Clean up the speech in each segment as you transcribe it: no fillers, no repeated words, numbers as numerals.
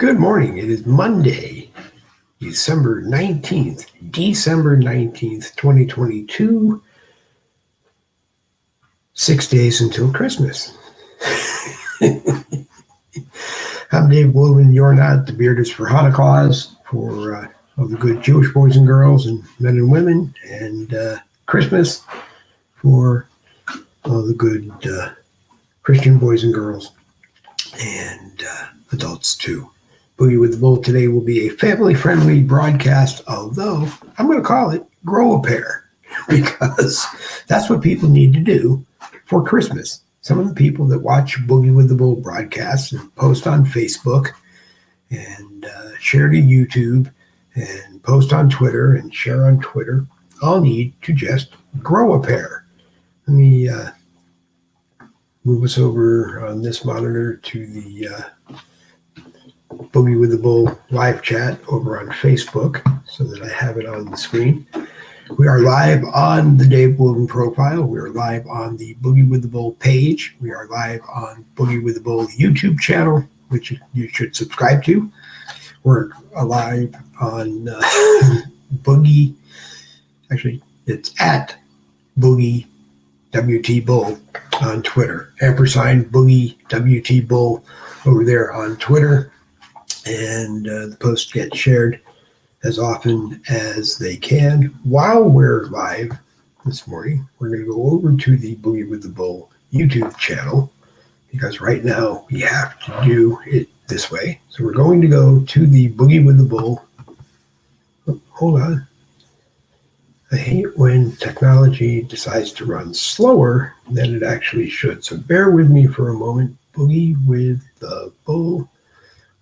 Good morning. It is Monday, December 19th, 2022. 6 days until Christmas. I'm Dave Woolman. You're not. The beard is for Hanukkah, for all the good Jewish boys and girls and men and women, and Christmas for all the good Christian boys and girls and adults too. Boogie with the Bull today will be a family-friendly broadcast, although I'm going to call it Grow a Pair, because that's what people need to do for Christmas. Some of the people that watch Boogie with the Bull broadcasts and post on Facebook and share to YouTube and post on Twitter and share on Twitter all need to just grow a pair. Let me move us over on this monitor to the Boogie with the Bull live chat over on Facebook so that I have it on the screen. We are live on the Dave Woolman profile. We are live on the Boogie with the Bull page. We are live on Boogie with the Bull YouTube channel, which you should subscribe to. We're live on Boogie. Actually, it's at Boogie WT Bull on Twitter. Ampersand Boogie WT Bull over there on Twitter. And the posts get shared as often as they can. While we're live this morning, we're going to go over to the Boogie with the Bull YouTube channel, because right now we have to do it this way. So we're going to go to the Boogie with the Bull. Oh, hold on. I hate when technology decides to run slower than it actually should. So bear with me for a moment. Boogie with the Bull.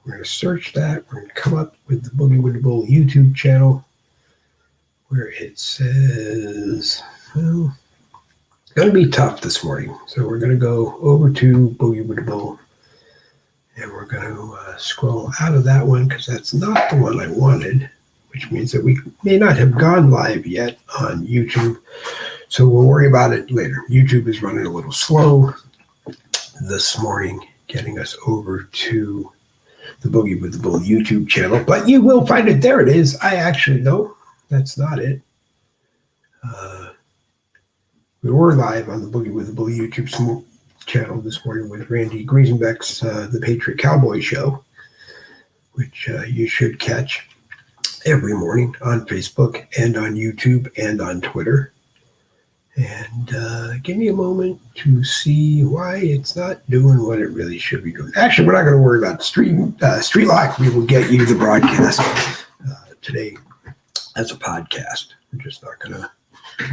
We're going to search that. We're going to come up with the Boogie with the Bull YouTube channel where it says, well, it's going to be tough this morning. So we're going to go over to Boogie with the Bull and we're going to scroll out of that one because that's not the one I wanted, which means that we may not have gone live yet on YouTube. So we'll worry about it later. YouTube is running a little slow this morning, getting us over to the Boogie with the Bull YouTube channel, but you will find it. There it is. I actually, no, that's not it. We were live on the Boogie with the Bull YouTube channel this morning with Randy Griesenbeck's The Patriot Cowboy Show, which you should catch every morning on Facebook and on YouTube and on Twitter. And give me a moment to see why it's not doing what it really should be doing. Actually, we're not going to worry about Street Lock. We will get you the broadcast today as a podcast. We're just not going to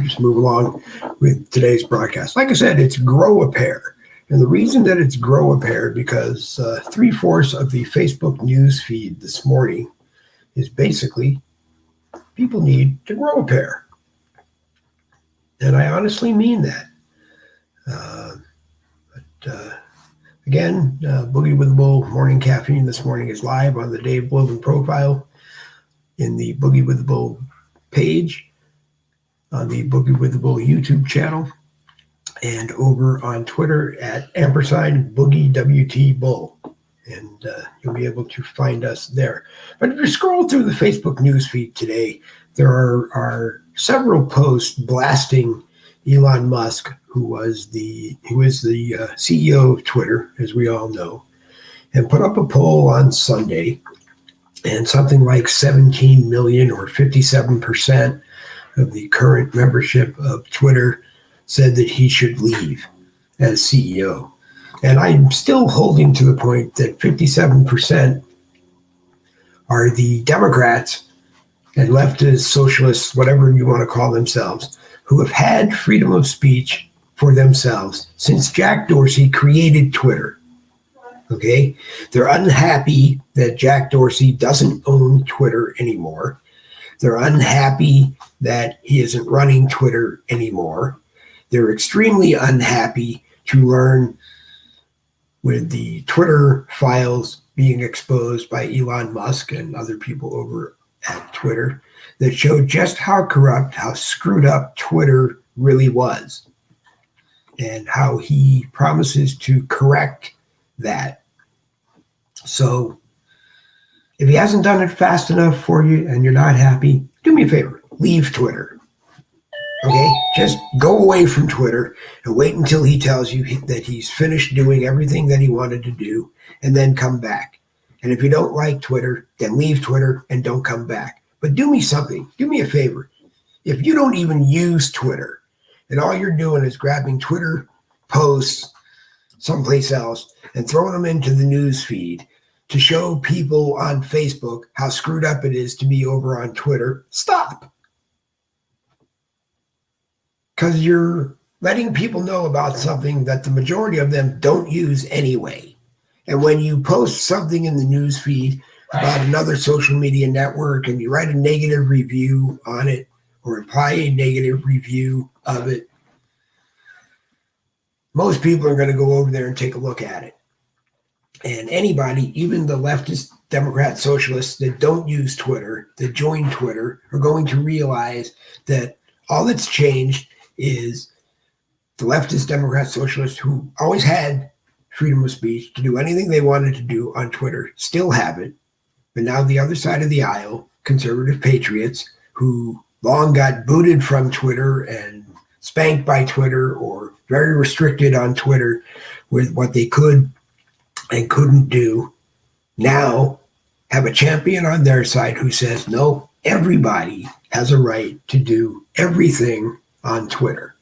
just move along with today's broadcast. Like I said, it's Grow a Pair. And the reason that it's Grow a Pair, because 3/4 of the Facebook news feed this morning is basically people need to grow a pair. And I honestly mean that. Again, Boogie with the Bull Morning Caffeine this morning is live on the Dave Woolman profile in the Boogie with the Bull page, on the Boogie with the Bull YouTube channel, and over on Twitter at ampersand Boogie WT Bull. And you'll be able to find us there. But if you scroll through the Facebook newsfeed today, there are several posts blasting Elon Musk, who is the CEO of Twitter, as we all know, and put up a poll on Sunday, and something like 17 million or 57% of the current membership of Twitter said that he should leave as CEO. And I'm still holding to the point that 57% are the Democrats and leftists, socialists, whatever you want to call themselves, who have had freedom of speech for themselves since Jack Dorsey created Twitter. Okay? They're unhappy that Jack Dorsey doesn't own Twitter anymore. They're unhappy that he isn't running Twitter anymore. They're extremely unhappy to learn, with the Twitter files being exposed by Elon Musk and other people over at Twitter, that showed just how corrupt, how screwed up Twitter really was, and how he promises to correct that. So If he hasn't done it fast enough for you and you're not happy, do me a favor, leave Twitter. Okay, just go away from Twitter and wait until he tells you that he's finished doing everything that he wanted to do, and then come back. And if you don't like Twitter, then leave Twitter and don't come back. But do me something. Do me a favor. If you don't even use Twitter and all you're doing is grabbing Twitter posts someplace else and throwing them into the news feed to show people on Facebook how screwed up it is to be over on Twitter, stop. Because you're letting people know about something that the majority of them don't use anyway. And when you post something in the news feed about another social media network and you write a negative review on it or imply a negative review of it, most people are going to go over there and take a look at it. And anybody, even the leftist Democrat socialists that don't use Twitter, that join Twitter, are going to realize that all that's changed is the leftist Democrat socialists who always had freedom of speech to do anything they wanted to do on Twitter still have it. But now the other side of the aisle, conservative patriots who long got booted from Twitter and spanked by Twitter or very restricted on Twitter with what they could and couldn't do, now have a champion on their side who says, no, everybody has a right to do everything on Twitter.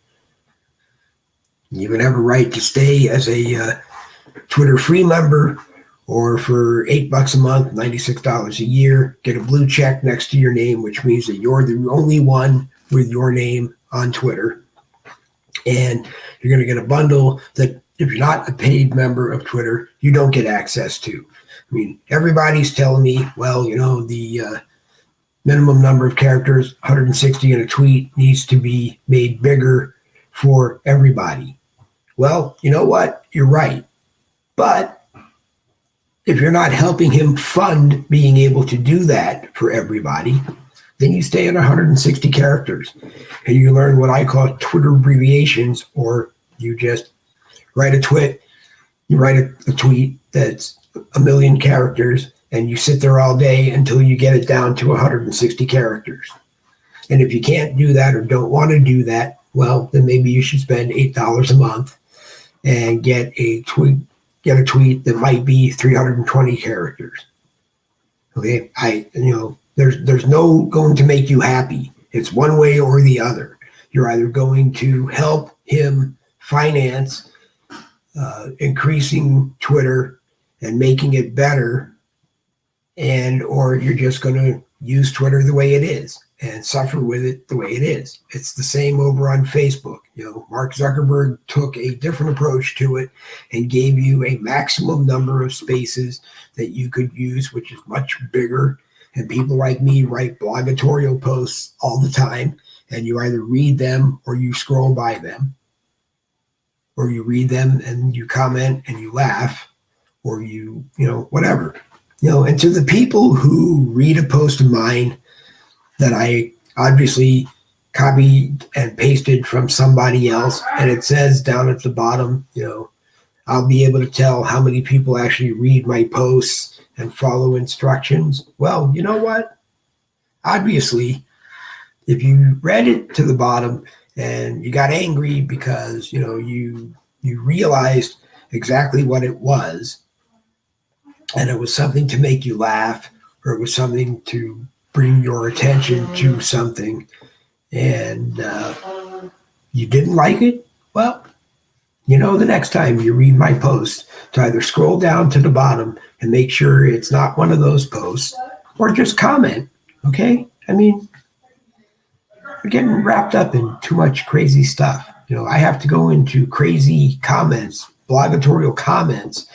You even have a right to stay as a Twitter free member, or for $8 a month, $96 a year, get a blue check next to your name, which means that you're the only one with your name on Twitter. And you're going to get a bundle that if you're not a paid member of Twitter, you don't get access to. I mean, everybody's telling me, well, you know, the minimum number of characters, 160 in a tweet, needs to be made bigger for everybody. Well, you know what? You're right. But if you're not helping him fund being able to do that for everybody, then you stay at 160 characters and you learn what I call Twitter abbreviations, or you just write a tweet. You write a tweet that's 1 million characters and you sit there all day until you get it down to 160 characters. And if you can't do that or don't want to do that, well, then maybe you should spend $8 a month and get a tweet that might be 320 characters. Okay, there's no going to make you happy. It's one way or the other. You're either going to help him finance increasing Twitter and making it better, or you're just going to use Twitter the way it is and suffer with it the way it is. It's the same over on Facebook. You know, Mark Zuckerberg took a different approach to it and gave you a maximum number of spaces that you could use, which is much bigger. And people like me write blogatorial posts all the time, and you either read them or you scroll by them, or you read them and you comment and you laugh, or whatever. And to the people who read a post of mine that I obviously copied and pasted from somebody else, and it says down at the bottom, I'll be able to tell how many people actually read my posts and follow instructions. Well, you know what? Obviously, if you read it to the bottom and you got angry because, you realized exactly what it was, and it was something to make you laugh, or it was something to bring your attention to something, and you didn't like it, well, the next time you read my post, to either scroll down to the bottom and make sure it's not one of those posts, or just comment, okay? I mean, we're getting wrapped up in too much crazy stuff. I have to go into crazy comments, blogatorial comments,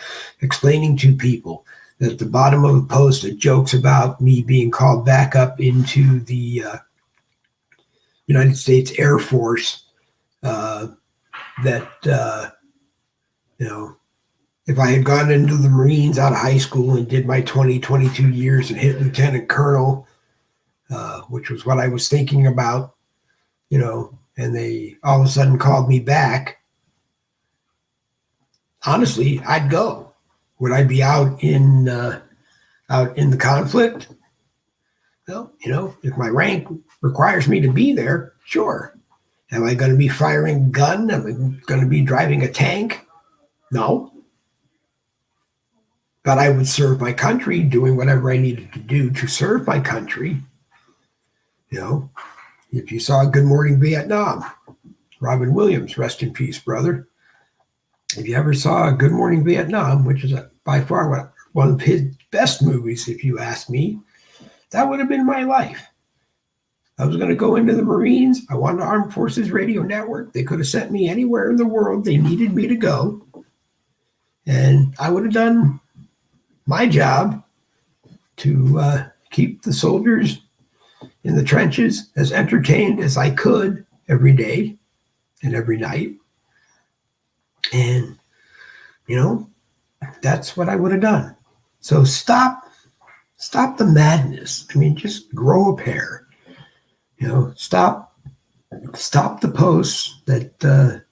explaining to people that at the bottom of the post it jokes about me being called back up into the United States Air Force, if I had gone into the Marines out of high school and did my 22 years and hit Lieutenant Colonel, which was what I was thinking about, and they all of a sudden called me back, honestly, I'd go. Would I be out in out in the conflict? Well, if my rank requires me to be there, sure. Am I going to be firing a gun? Am I going to be driving a tank? No. But I would serve my country, doing whatever I needed to do to serve my country. If you saw Good Morning Vietnam, Robin Williams, rest in peace, brother. If you ever saw Good Morning Vietnam, which is by far one of his best movies, if you ask me, that would have been my life. I was going to go into the Marines. I wanted the Armed Forces Radio Network. They could have sent me anywhere in the world they needed me to go. And I would have done my job to keep the soldiers in the trenches as entertained as I could every day and every night. And, that's what I would have done. So stop the madness. Just grow a pair. Stop the posts that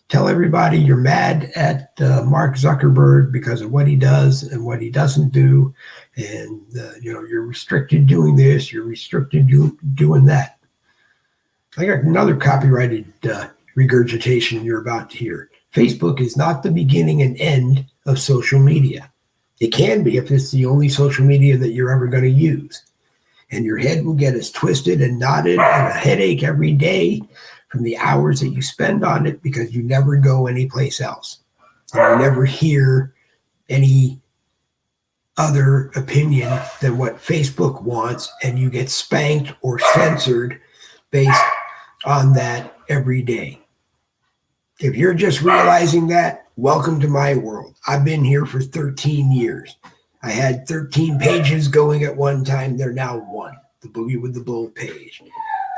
tell everybody you're mad at Mark Zuckerberg because of what he does and what he doesn't do. And, you're restricted doing this, you're restricted doing that. I got another copyrighted regurgitation you're about to hear. Facebook is not the beginning and end of social media. It can be if it's the only social media that you're ever going to use. And your head will get as twisted and knotted and a headache every day from the hours that you spend on it because you never go anyplace else. And you never hear any other opinion than what Facebook wants, and you get spanked or censored based on that every day. If you're just realizing that, welcome to my world. I've been here for 13 years. I had 13 pages going at one time. They're now one, the Boogie with the Bull page.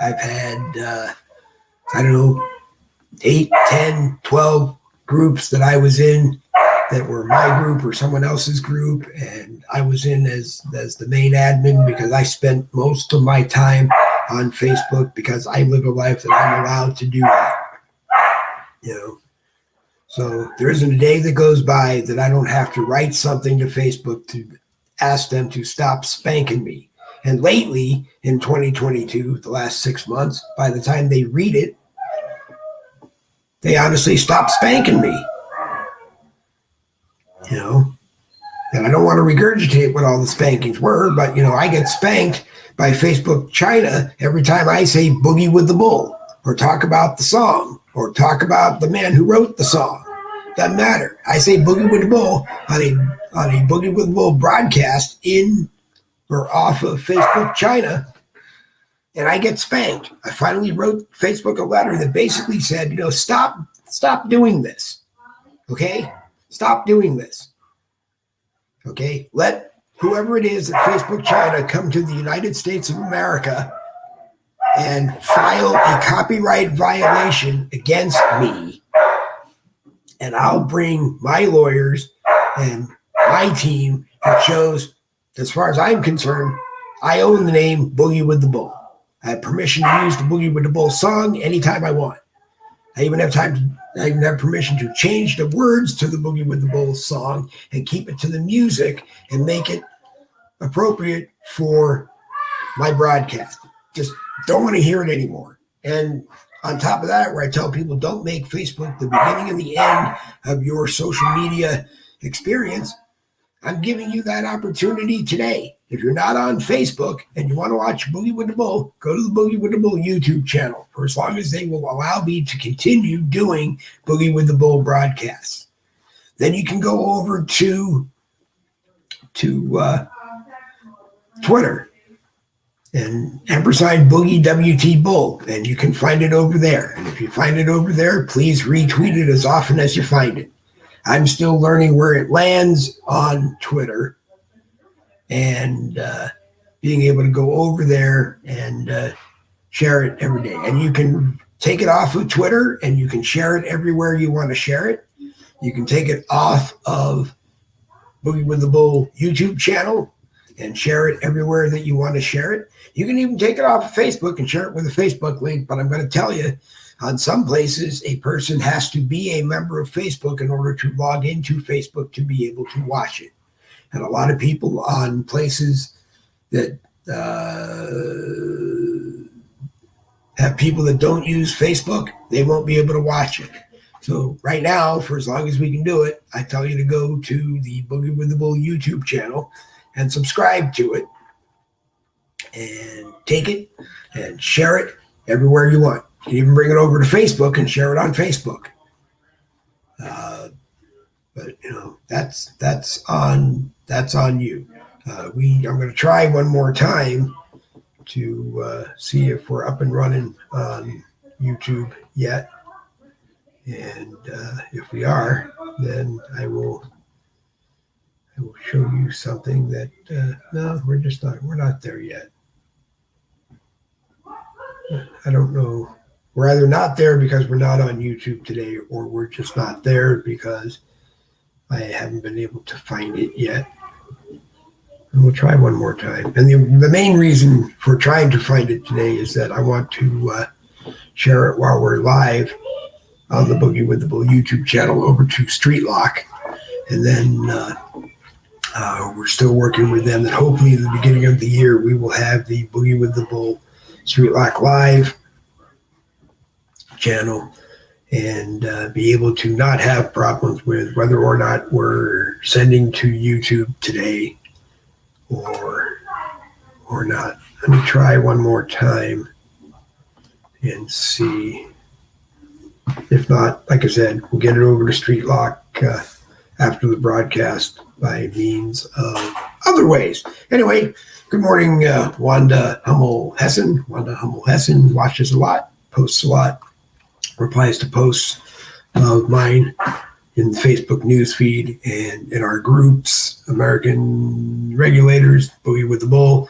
I've had, 8, 10, 12 groups that I was in that were my group or someone else's group. And I was in as the main admin because I spent most of my time on Facebook because I live a life that I'm allowed to do that. So there isn't a day that goes by that I don't have to write something to Facebook to ask them to stop spanking me. And lately, in 2022, the last 6 months, by the time they read it, they honestly stopped spanking me. And I don't want to regurgitate what all the spankings were, but, I get spanked by Facebook China every time I say Boogie with the Bull or talk about the song or talk about the man who wrote the song. Doesn't matter. I say Boogie with the Bull on a Boogie with the Bull broadcast in or off of Facebook China, and I get spanked. I finally wrote Facebook a letter that basically said, stop doing this. Okay? Stop doing this. Okay? Let whoever it is at Facebook China come to the United States of America and file a copyright violation against me. And I'll bring my lawyers and my team that shows, as far as I'm concerned, I own the name Boogie with the Bull. I have permission to use the Boogie with the Bull song anytime I want. I even have permission to change the words to the Boogie with the Bull song and keep it to the music and make it appropriate for my broadcast. Just don't want to hear it anymore. And on top of that, where I tell people don't make Facebook the beginning and the end of your social media experience, I'm giving you that opportunity today. If you're not on Facebook and you want to watch Boogie with the Bull, go to the Boogie with the Bull YouTube channel for as long as they will allow me to continue doing Boogie with the Bull broadcasts. Then you can go over to Twitter and ampersand Boogie WT Bull, and you can find it over there. And if you find it over there, please retweet it as often as you find it. I'm still learning where it lands on Twitter and being able to go over there and share it every day. And you can take it off of Twitter and you can share it everywhere you want to share it. You can take it off of Boogie with the Bull YouTube channel and share it everywhere that you want to share it. You can even take it off of Facebook and share it with a Facebook link. But I'm going to tell you, on some places, a person has to be a member of Facebook in order to log into Facebook to be able to watch it. And a lot of people on places that have people that don't use Facebook, they won't be able to watch it. So right now, for as long as we can do it, I tell you to go to the Boogie with the Bull YouTube channel and subscribe to it and take it and share it everywhere you want. You can even bring it over to Facebook and share it on Facebook. But that's on you. I'm going to try one more time to see if we're up and running on YouTube yet. And if we are, then I will show you something that no, we're not there yet. I don't know. We're either not there because we're not on YouTube today, or we're just not there because I haven't been able to find it yet. And we'll try one more time. And the main reason for trying to find it today is that I want to share it while we're live on the Boogie with the Bull YouTube channel over to Streetlock. And then we're still working with them that hopefully at the beginning of the year we will have the Boogie with the Bull Streetlock Live channel and be able to not have problems with whether or not we're sending to YouTube today or not. Let me try one more time and see. If not, like I said, we'll get it over to Streetlock after the broadcast by means of other ways. Anyway, good morning, Wanda Hummel-Hessen. Wanda Hummel-Hessen watches a lot, posts a lot, replies to posts of mine in the Facebook newsfeed and in our groups, American Regulators, Boogie with the Bull,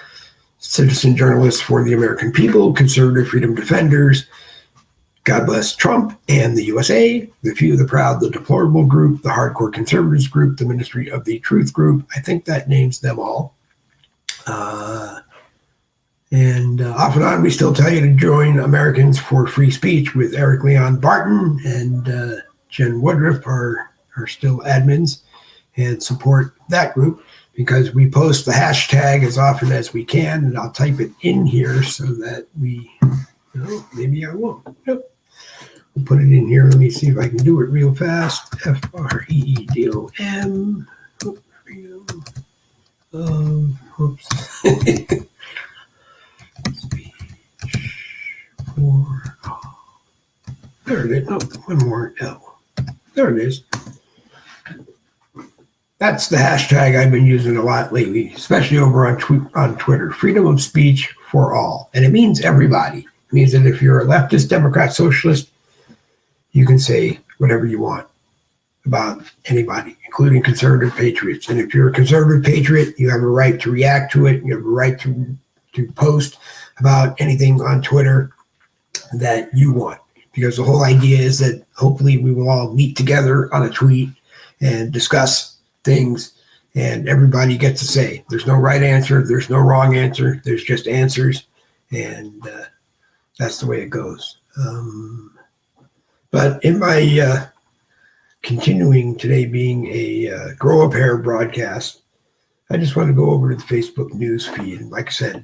Citizen Journalists for the American People, Conservative Freedom Defenders, God Bless Trump and the USA, The Few, the Proud, The Deplorable Group, The Hardcore Conservatives Group, The Ministry of the Truth Group. I think that names them all. And off and on, we still tell you to join Americans for Free Speech with Eric Leon Barton and Jen Woodruff are still admins and support that group because we post the hashtag as often as we can, and I'll type it in here so that we, maybe I won't. Yep. We'll put it in here. Let me see if I can do it real fast. FREEDOM. Freedom of, oops. Speech for all. There it is. Oh, one more L. There it is. That's the hashtag I've been using a lot lately, especially over on Twitter. Freedom of speech for all. And it means everybody. It means that if you're a leftist, Democrat, socialist, you can say whatever you want about anybody, including conservative patriots. And if you're a conservative patriot, you have a right to react to it. You have a right to post about anything on Twitter that you want. Because the whole idea is that hopefully we will all meet together on a tweet and discuss things, and everybody gets to say. There's no right answer. There's no wrong answer. There's just answers. And that's the way it goes. But in my continuing today being a Grow Up Hair broadcast, I just want to go over to the Facebook news feed. And like I said,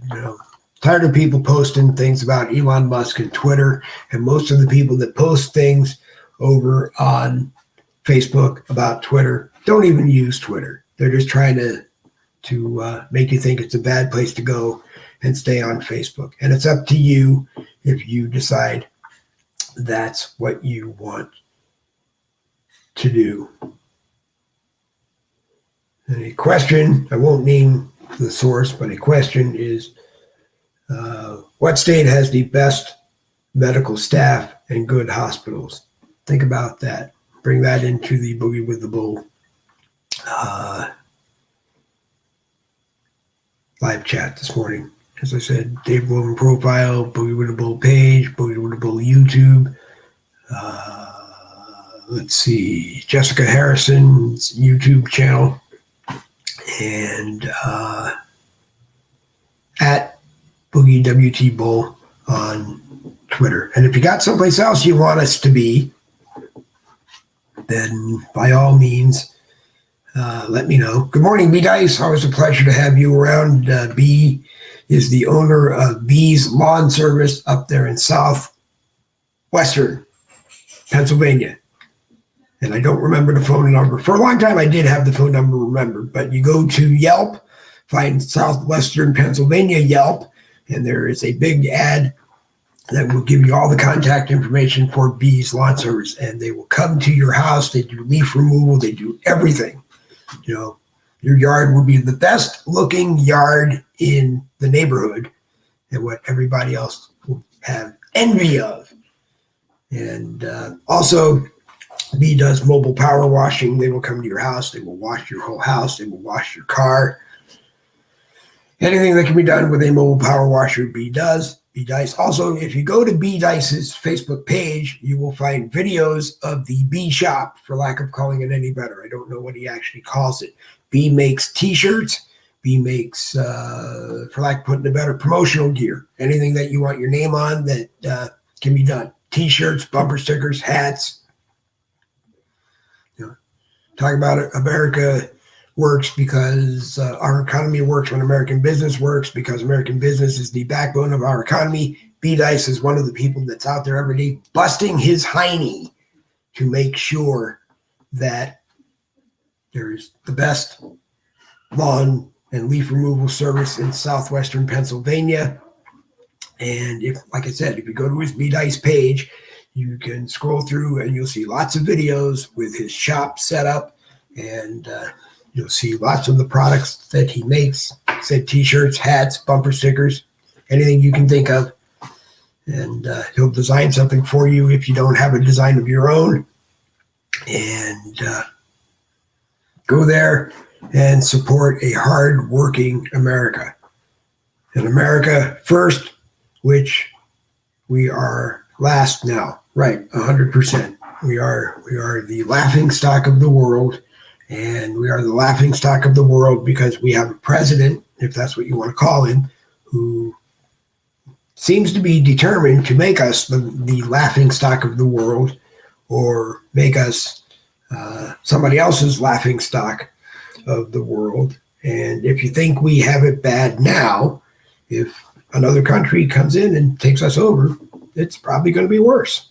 tired of people posting things about Elon Musk and Twitter, and most of the people that post things over on Facebook about Twitter don't even use Twitter. They're just trying to make you think it's a bad place to go and stay on Facebook. And it's up to you if you decide that's what you want to do. And a question, I won't name the source, but a question is, what state has the best medical staff and good hospitals? Think about that. Bring that into the Boogie with the Bull live chat this morning. As I said, Dave Woven profile, Boogie with the Bull page, Boogie with the Bull YouTube. Let's see, Jessica Harrison's YouTube channel, and at Boogie WT Bull on Twitter. And if you got someplace else you want us to be, then by all means, let me know. Good morning, B Dice. Always a pleasure to have you around. B is the owner of B's Lawn Service up there in southwestern Pennsylvania. And I don't remember the phone number. For a long time, I did have the phone number remembered, but you go to Yelp, find southwestern Pennsylvania Yelp, and there is a big ad that will give you all the contact information for B's Lawn Service, and they will come to your house. They do leaf removal. They do everything. Your yard will be the best looking yard in the neighborhood and what everybody else will have envy of. And also, B does mobile power washing. They will come to your house. They will wash your whole house. They will wash your car. Anything that can be done with a mobile power washer, B does. B Dice. Also, if you go to B Dice's Facebook page, you will find videos of the B shop, for lack of calling it any better. I don't know what he actually calls it. B makes t-shirts. B makes, for lack of putting it better, promotional gear. Anything that you want your name on that can be done. T-shirts, bumper stickers, hats. Talk about it. America works because our economy works when American business works, because American business is the backbone of our economy. B Dice is one of the people that's out there every day busting his hiney to make sure that there's the best lawn and leaf removal service in southwestern Pennsylvania. And if, like I said, if you go to his B Dice page, you can scroll through and you'll see lots of videos with his shop set up, and you'll see lots of the products that he makes. Said t-shirts, hats, bumper stickers, anything you can think of. And he'll design something for you if you don't have a design of your own. And go there and support a hard-working America. And America first, which we are last now. Right, 100%. We are the laughing stock of the world. And we are the laughing stock of the world because we have a president, if that's what you want to call him, who seems to be determined to make us the laughing stock of the world, or make us somebody else's laughing stock of the world. And if you think we have it bad now, if another country comes in and takes us over, it's probably going to be worse.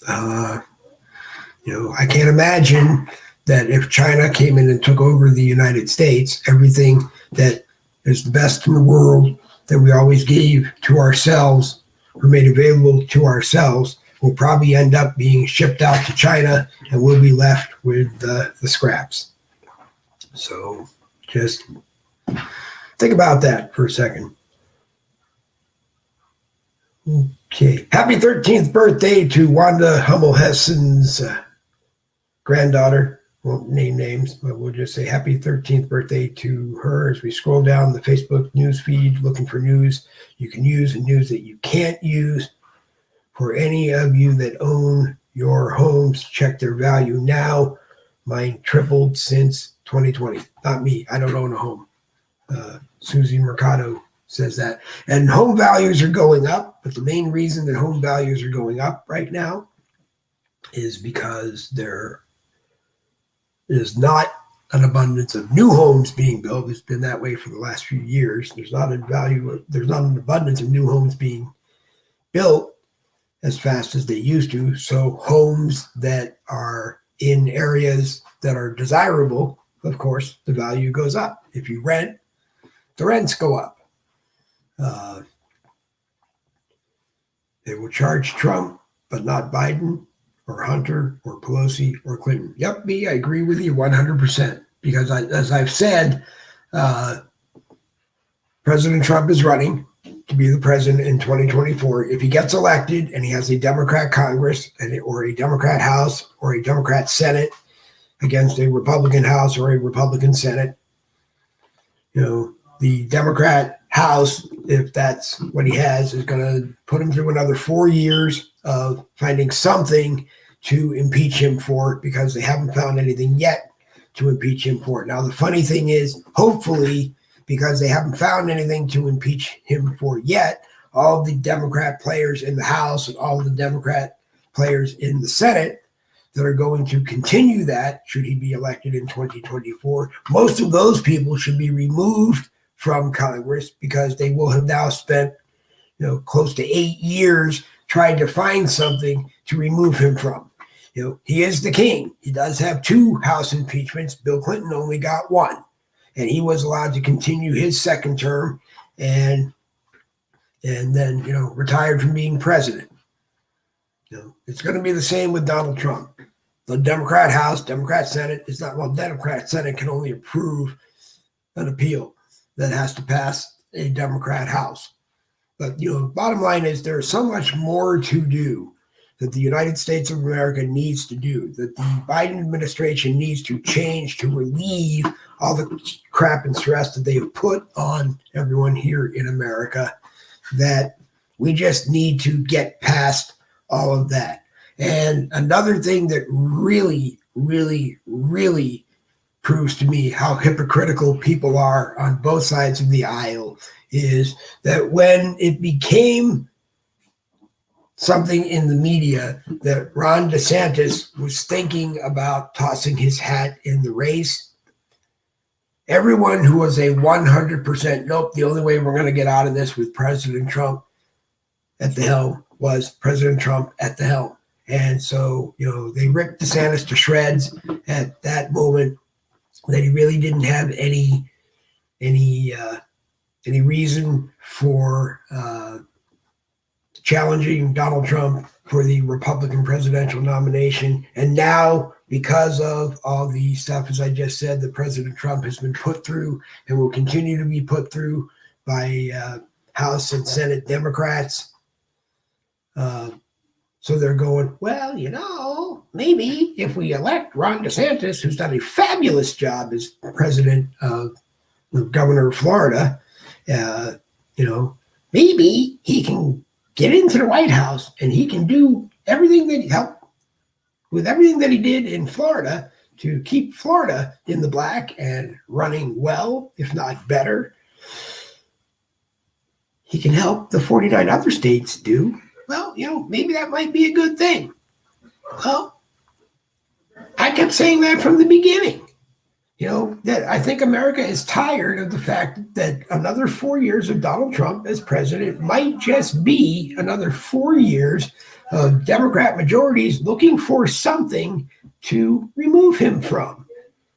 I can't imagine that if China came in and took over the United States, everything that is the best in the world that we always gave to ourselves or made available to ourselves will probably end up being shipped out to China, and we'll be left with the scraps. So just think about that for a second. Okay. Happy 13th birthday to Wanda Hummel Hessen's granddaughter. Won't name names, but we'll just say happy 13th birthday to her as we scroll down the Facebook news feed looking for news you can use and news that you can't use. For any of you that own your homes, check their value now. Mine tripled since 2020. Not me. I don't own a home. Susie Mercado says that. And home values are going up, but the main reason that home values are going up right now is because there is not an abundance of new homes being built. It's been that way for the last few years. There's not an abundance of new homes being built as fast as they used to. So homes that are in areas that are desirable, of course, the value goes up. If you rent, the rents go up. They will charge Trump, but not Biden or Hunter or Pelosi or Clinton. Yep, B, I agree with you 100%. Because as I've said, President Trump is running to be the president in 2024. If he gets elected and he has a Democrat Congress or a Democrat House or a Democrat Senate against a Republican House or a Republican Senate, the Democrat House, if that's what he has, is going to put him through another 4 years of finding something to impeach him for, because they haven't found anything yet to impeach him for. Now, the funny thing is, hopefully, because they haven't found anything to impeach him for yet, all the Democrat players in the House and all the Democrat players in the Senate that are going to continue that should he be elected in 2024. Most of those people should be removed from Congress because they will have now spent, close to 8 years trying to find something to remove him from. He is the king. He does have 2 House impeachments. Bill Clinton only got 1, and he was allowed to continue his second term and then, retired from being president. It's going to be the same with Donald Trump. The Democrat House, Democrat Senate is not, Democrat Senate can only approve an appeal that has to pass a Democrat House. But, bottom line is there's so much more to do that the United States of America needs to do, that the Biden administration needs to change to relieve all the crap and stress that they have put on everyone here in America, that we just need to get past all of that. And another thing that really, really, really proves to me how hypocritical people are on both sides of the aisle is that when it became something in the media that Ron DeSantis was thinking about tossing his hat in the race, everyone who was a 100% nope, the only way we're going to get out of this with President Trump at the helm was President Trump at the helm. And so, they ripped DeSantis to shreds at that moment, that he really didn't have any reason for challenging Donald Trump for the Republican presidential nomination. And now, because of all the stuff, as I just said, that President Trump has been put through and will continue to be put through by House and Senate Democrats, so they're going, well, maybe if we elect Ron DeSantis, who's done a fabulous job as governor of Florida, maybe he can get into the White House and he can do everything that he helped with everything that he did in Florida to keep Florida in the black and running well, if not better. He can help the 49 other states do. Well, maybe that might be a good thing. Well, I kept saying that from the beginning. That I think America is tired of the fact that another 4 years of Donald Trump as president might just be another 4 years of Democrat majorities looking for something to remove him from.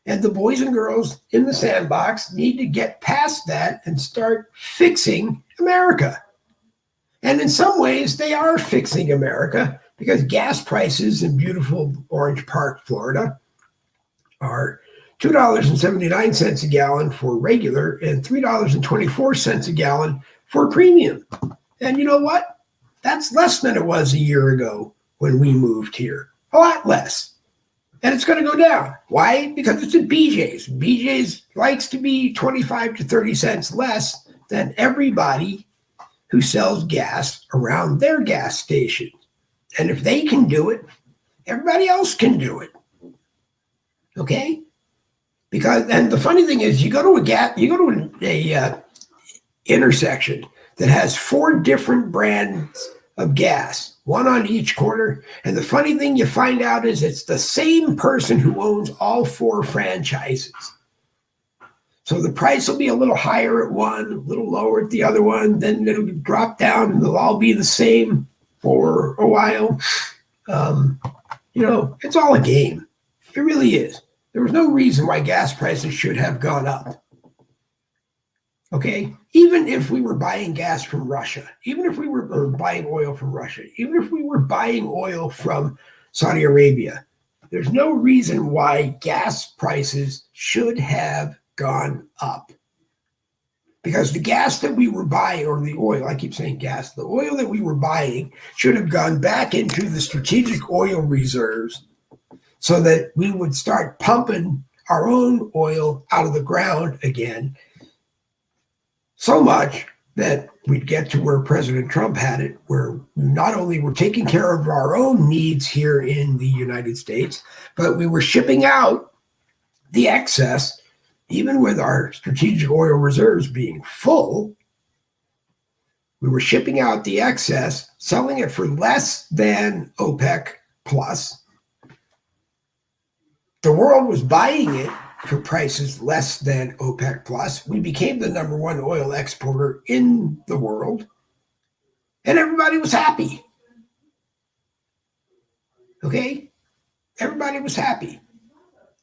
And the boys and girls in the sandbox need to get past that and start fixing America. And in some ways, they are fixing America because gas prices in beautiful Orange Park, Florida, are $2.79 a gallon for regular and $3.24 a gallon for premium. And you know what? That's less than it was a year ago when we moved here. A lot less. And it's going to go down. Why? Because it's at BJ's. BJ's likes to be 25 to 30 cents less than everybody who sells gas around their gas station. And if they can do it, everybody else can do it. Okay? And the funny thing is, you go to a intersection that has 4 different brands of gas, one on each corner. And the funny thing you find out is it's the same person who owns all 4 franchises. So the price will be a little higher at one, a little lower at the other one. Then it'll drop down and they'll all be the same for a while. It's all a game. It really is. There was no reason why gas prices should have gone up. Okay? Even if we were buying gas from Russia, even if we were buying oil from Russia, even if we were buying oil from Saudi Arabia, there's no reason why gas prices should have gone up. Because the gas that we were buying, or the oil, I keep saying gas, the oil that we were buying should have gone back into the strategic oil reserves so that we would start pumping our own oil out of the ground again, so much that we'd get to where President Trump had it, where we not only were taking care of our own needs here in the United States, but we were shipping out the excess, even with our strategic oil reserves being full. We were shipping out the excess, selling it for less than OPEC plus, the world was buying it for prices less than OPEC plus. We became the number one oil exporter in the world, and everybody was happy. Okay? Everybody was happy.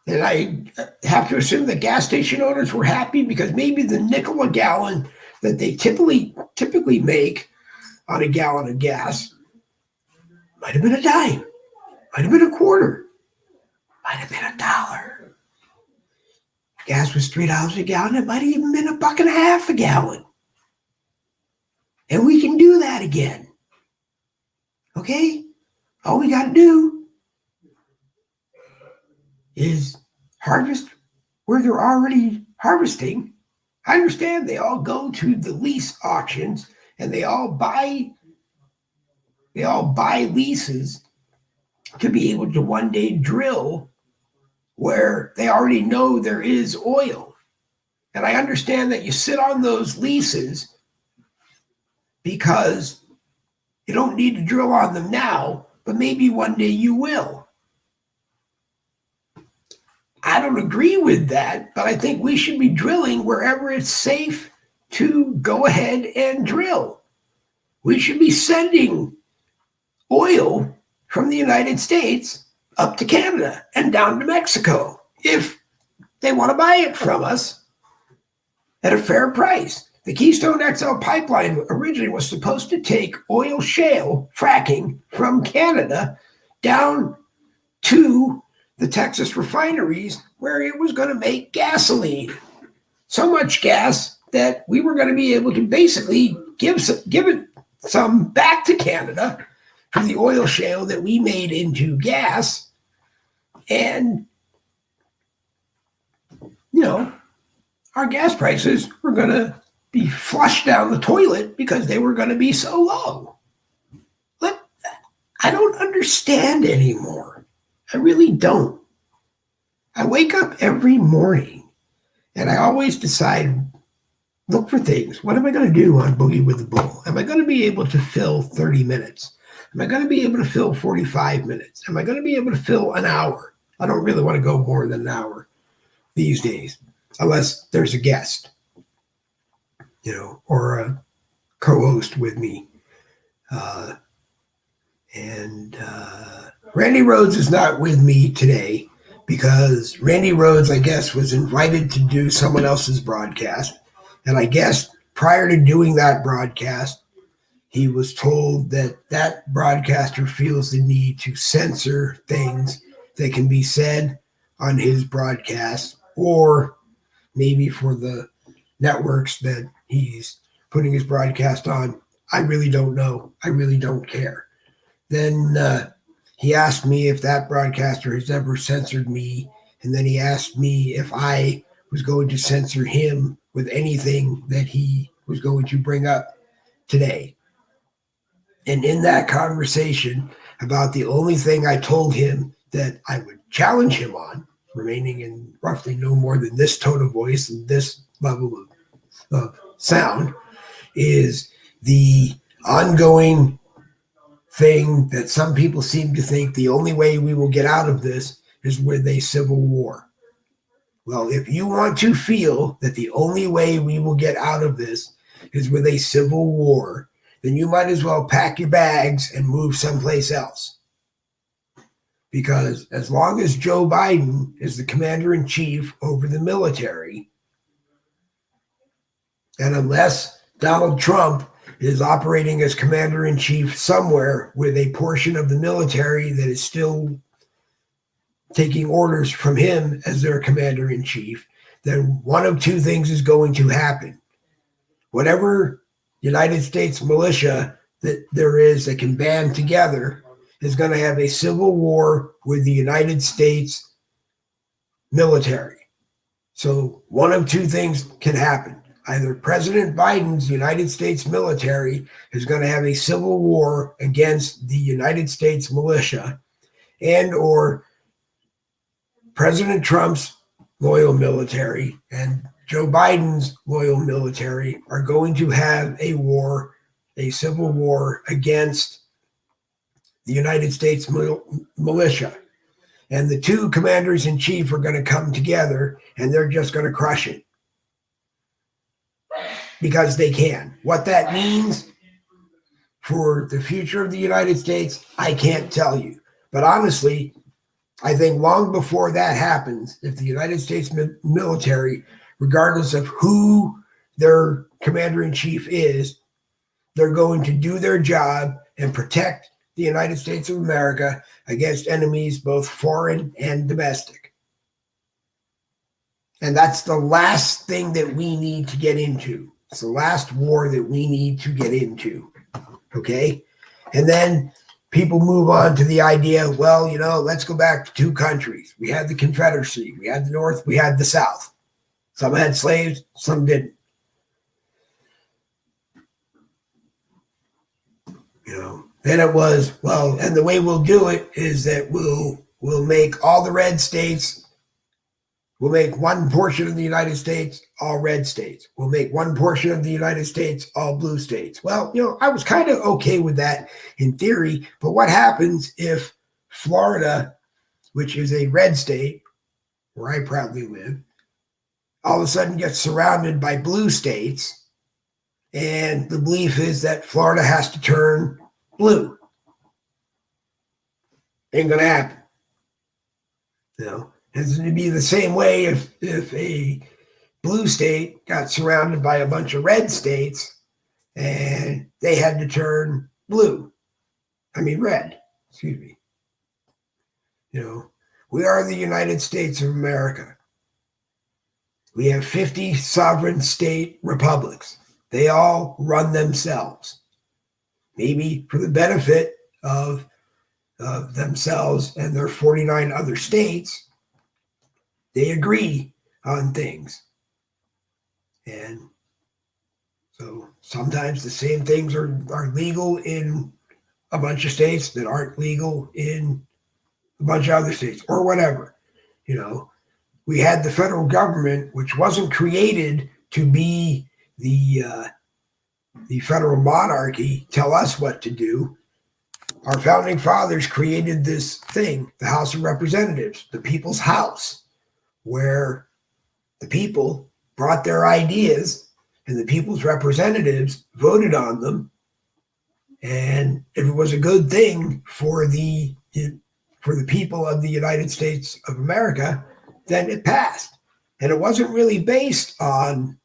And I have to assume that gas station owners were happy because maybe the nickel a gallon that they typically make on a gallon of gas might have been a dime, might have been a quarter, might have been $1. Gas was $3 a gallon. It might have even been $1.50 a gallon. And we can do that again. Okay? All we got to do is harvest where they're already harvesting. I understand they all go to the lease auctions and they all buy leases to be able to one day drill where they already know there is oil. And I understand that you sit on those leases because you don't need to drill on them now, but maybe one day you will. I don't agree with that, but I think we should be drilling wherever it's safe to go ahead and drill. We should be sending oil from the United States up to Canada and down to Mexico if they want to buy it from us at a fair price. The Keystone XL pipeline originally was supposed to take oil shale fracking from Canada down to the Texas refineries where it was going to make gasoline. So much gas that we were going to be able to basically give it some back to Canada from the oil shale that we made into gas. And, our gas prices were going to be flushed down the toilet because they were going to be so low. But I don't understand anymore. I really don't. I wake up every morning and I always decide, look for things. What am I going to do on Boogie with the Bull? Am I going to be able to fill 30 minutes? Am I going to be able to fill 45 minutes? Am I going to be able to fill an hour? I don't really want to go more than an hour these days, unless there's a guest, or a co-host with me. Randy Rhodes is not with me today because Randy Rhodes, I guess, was invited to do someone else's broadcast. And I guess prior to doing that broadcast, he was told that broadcaster feels the need to censor things that can be said on his broadcast, or maybe for the networks that he's putting his broadcast on. I really don't know. I really don't care. Then he asked me if that broadcaster has ever censored me, and then he asked me if I was going to censor him with anything that he was going to bring up today. And in that conversation, about the only thing I told him that I would challenge him on, remaining in roughly no more than this tone of voice and this level of sound, is the ongoing thing that some people seem to think the only way we will get out of this is with a civil war. Well, if you want to feel that the only way we will get out of this is with a civil war, then you might as well pack your bags and move someplace else. Because as long as Joe Biden is the commander-in-chief over the military, and unless Donald Trump is operating as commander-in-chief somewhere with a portion of the military that is still taking orders from him as their commander-in-chief, then one of two things is going to happen. Whatever United States militia that there is that can band together is going to have a civil war with the United States military. So one of two things can happen. Either President Biden's United States military is going to have a civil war against the United States militia, and or President Trump's loyal military and Joe Biden's loyal military are going to have a war, a civil war against the United States militia. and the two commanders in chief are going to come together and they're just going to crush it because they can. What that means for the future of the United States, I can't tell you. But honestly, I think long before that happens, if the United States military, regardless of who their commander-in-chief is, they're going to do their job and protect the United States of America against enemies, both foreign and domestic. And that's the last thing that we need to get into. It's the last war that we need to get into. Okay? And then people move on to the idea, well, let's go back to two countries. We had the Confederacy. We had the North. We had the South. Some had slaves. Some didn't. Then it was, well, and the way we'll do it is that we'll make all the red states, we'll make one portion of the United States all red states. We'll make one portion of the United States all blue states. Well, I was kind of okay with that in theory, but what happens if Florida, which is a red state, where I proudly live, all of a sudden gets surrounded by blue states, and the belief is that Florida has to turn blue? Ain't gonna happen. It's going to be the same way if a blue state got surrounded by a bunch of red states and they had to turn red. Excuse me. We are the United States of America. We have 50 sovereign state republics. They all run themselves. Maybe for the benefit of themselves and their 49 other states, they agree on things. And so sometimes the same things are legal in a bunch of states that aren't legal in a bunch of other states or whatever. We had the federal government, which wasn't created to be the federal monarchy, tell us what to do. Our founding fathers created this thing, the House of Representatives, the people's house, where the people brought their ideas and the people's representatives voted on them. And if it was a good thing for the people of the United States of America, then it passed. And it wasn't really based on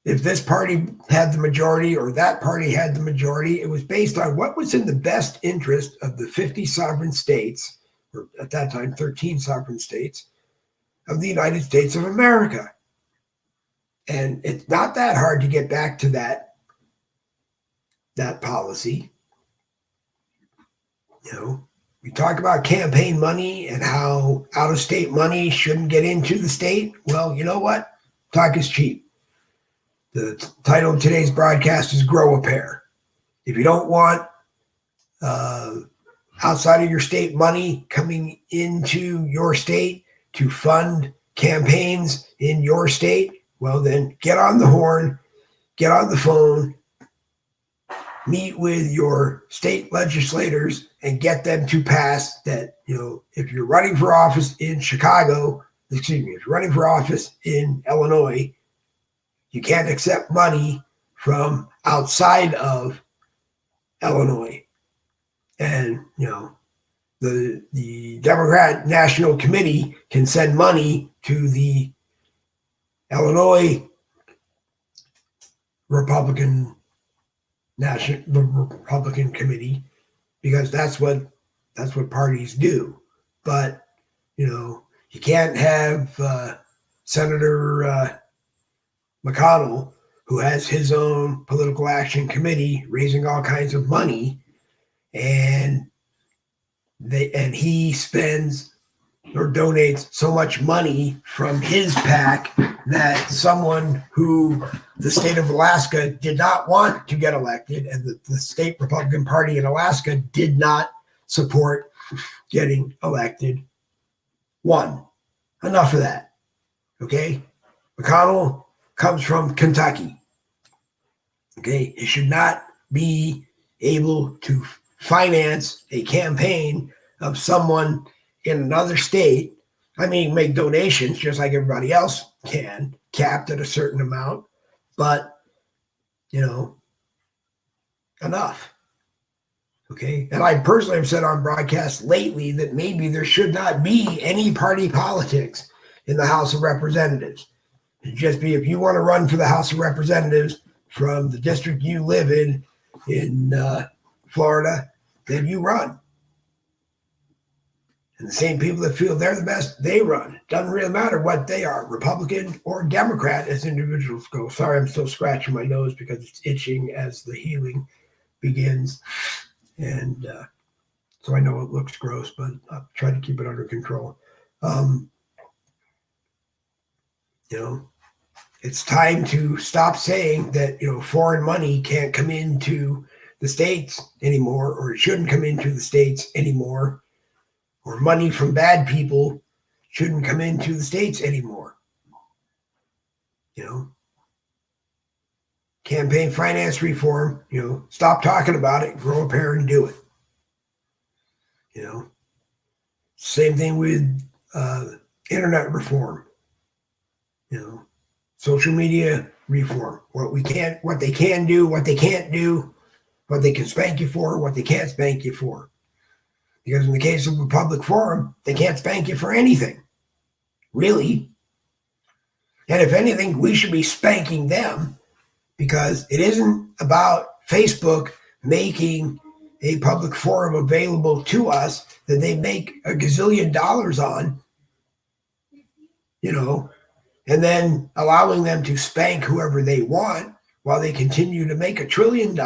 if this party had the majority or that party had the majority. It was based on what was in the best interest of the 50 sovereign states, or at that time, 13 sovereign states of the United States of America. And it's not that hard to get back to that policy. We talk about campaign money and how out-of-state money shouldn't get into the state. Well, you know what? Talk is cheap. The title of today's broadcast is Grow a Pair. If you don't want outside of your state money coming into your state to fund campaigns in your state, well, then get on the horn, get on the phone, meet with your state legislators and get them to pass that, if you're running for office in if you're running for office in Illinois, you can't accept money from outside of Illinois. And, the Democrat National Committee can send money to the Illinois Republican Committee, because that's what parties do. But, you can't have Senator McConnell, who has his own political action committee raising all kinds of money, and he spends or donates so much money from his PAC that someone who the state of Alaska did not want to get elected, and the state Republican Party in Alaska did not support getting elected, won. Enough of that. Okay? McConnell comes from Kentucky. Okay? It should not be able to finance a campaign of someone in another state, I mean, make donations just like everybody else can, capped at a certain amount, but, enough. Okay. And I personally have said on broadcast lately that maybe there should not be any party politics in the House of Representatives. It'd just be if you want to run for the House of Representatives from the district you live in Florida, then you run. And the same people that feel they're the best, they run. Doesn't really matter what they are, Republican or Democrat as individuals go. Sorry, I'm still scratching my nose because it's itching as the healing begins. And so I know it looks gross, but I'll try to keep it under control. It's time to stop saying that, foreign money can't come into the states anymore, or it shouldn't come into the states anymore, or money from bad people shouldn't come into the states anymore. Campaign finance reform, stop talking about it, grow a pair and do it. Same thing with internet reform, social media reform, what they can do, what they can't do, what they can spank you for, what they can't spank you for. Because in the case of a public forum, they can't spank you for anything, really. And if anything, we should be spanking them, because it isn't about Facebook making a public forum available to us that they make a gazillion dollars on, and then allowing them to spank whoever they want while they continue to make $1 trillion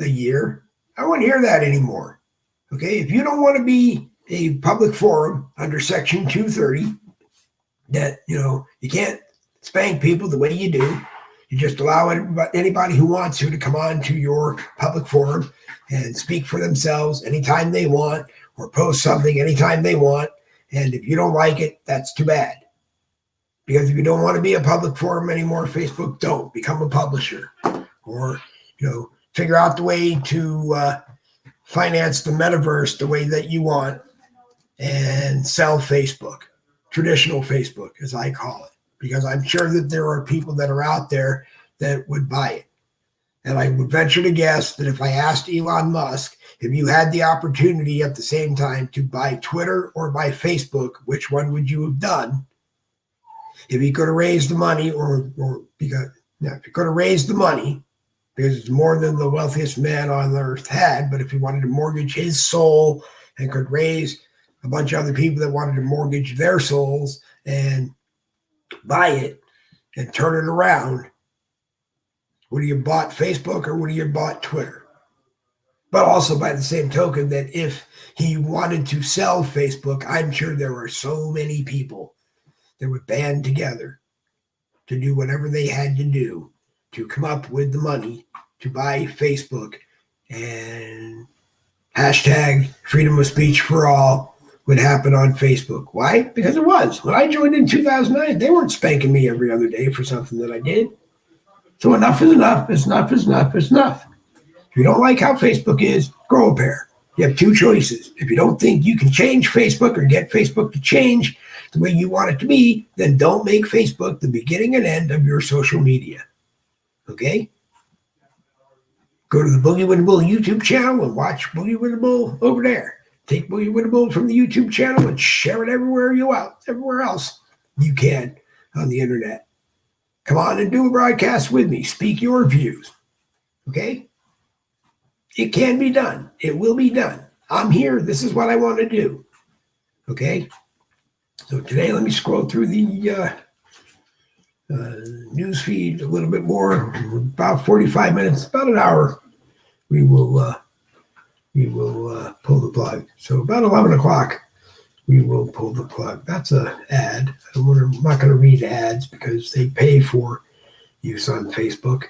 a year. I don't want to hear that anymore. Okay, if you don't want to be a public forum under Section 230, that, you can't spank people the way you do. You just allow anybody who wants to come on to your public forum and speak for themselves anytime they want, or post something anytime they want. And if you don't like it, that's too bad. Because if you don't want to be a public forum anymore, Facebook, don't become a publisher, or, figure out the way to finance the metaverse the way that you want and sell Facebook, traditional Facebook, as I call it. Because I'm sure that there are people that are out there that would buy it. And I would venture to guess that if I asked Elon Musk, if you had the opportunity at the same time to buy Twitter or buy Facebook, which one would you have done? If he could have raised the money, if he could have raised the money, because it's more than the wealthiest man on earth had, but if he wanted to mortgage his soul and could raise a bunch of other people that wanted to mortgage their souls and buy it and turn it around, would he have bought Facebook or would he have bought Twitter? But also by the same token, that if he wanted to sell Facebook, I'm sure there are so many people that would band together to do whatever they had to do to come up with the money to buy Facebook, and hashtag freedom of speech for all would happen on Facebook. Why? Because it was. When I joined in 2009, they weren't spanking me every other day for something that I did. So enough is enough. Enough is enough is enough. If you don't like how Facebook is, grow a pair. You have two choices. If you don't think you can change Facebook or get Facebook to change the way you want it to be, then don't make Facebook the beginning and end of your social media. Okay? Go to the Boogie with the Bull YouTube channel and watch Boogie with the Bull over there. Take Boogie with the Bull from the YouTube channel and share it everywhere else you can on the internet. Come on and do a broadcast with me. Speak your views. Okay? It can be done. It will be done. I'm here. This is what I want to do. Okay? So today, let me scroll through the news feed a little bit more. About 45 minutes, about an hour, we will pull the plug. So about 11 o'clock, we will pull the plug. That's an ad. I'm not going to read ads because they pay for use on Facebook.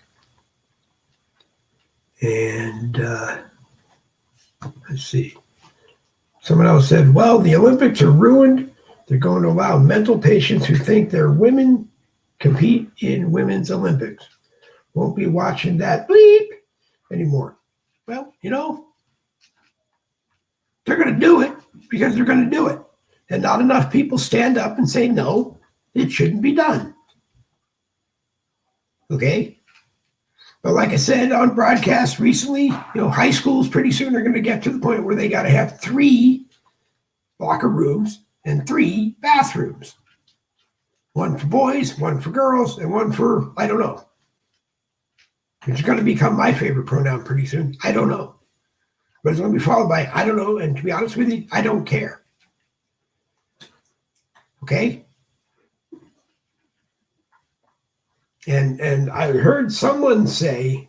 And let's see. Someone else said, well, the Olympics are ruined. They're going to allow mental patients who think they're women compete in women's Olympics. Won't be watching that bleep anymore. Well, They're going to do it because they're going to do it. And not enough people stand up and say, no, it shouldn't be done. Okay? But like I said on broadcast recently, high schools pretty soon are going to get to the point where they got to have 3 locker rooms and 3 bathrooms. 1 for boys, 1 for girls, and 1 for, I don't know. It's going to become my favorite pronoun pretty soon. I don't know. But it's going to be followed by, I don't know. And to be honest with you, I don't care. Okay? And I heard someone say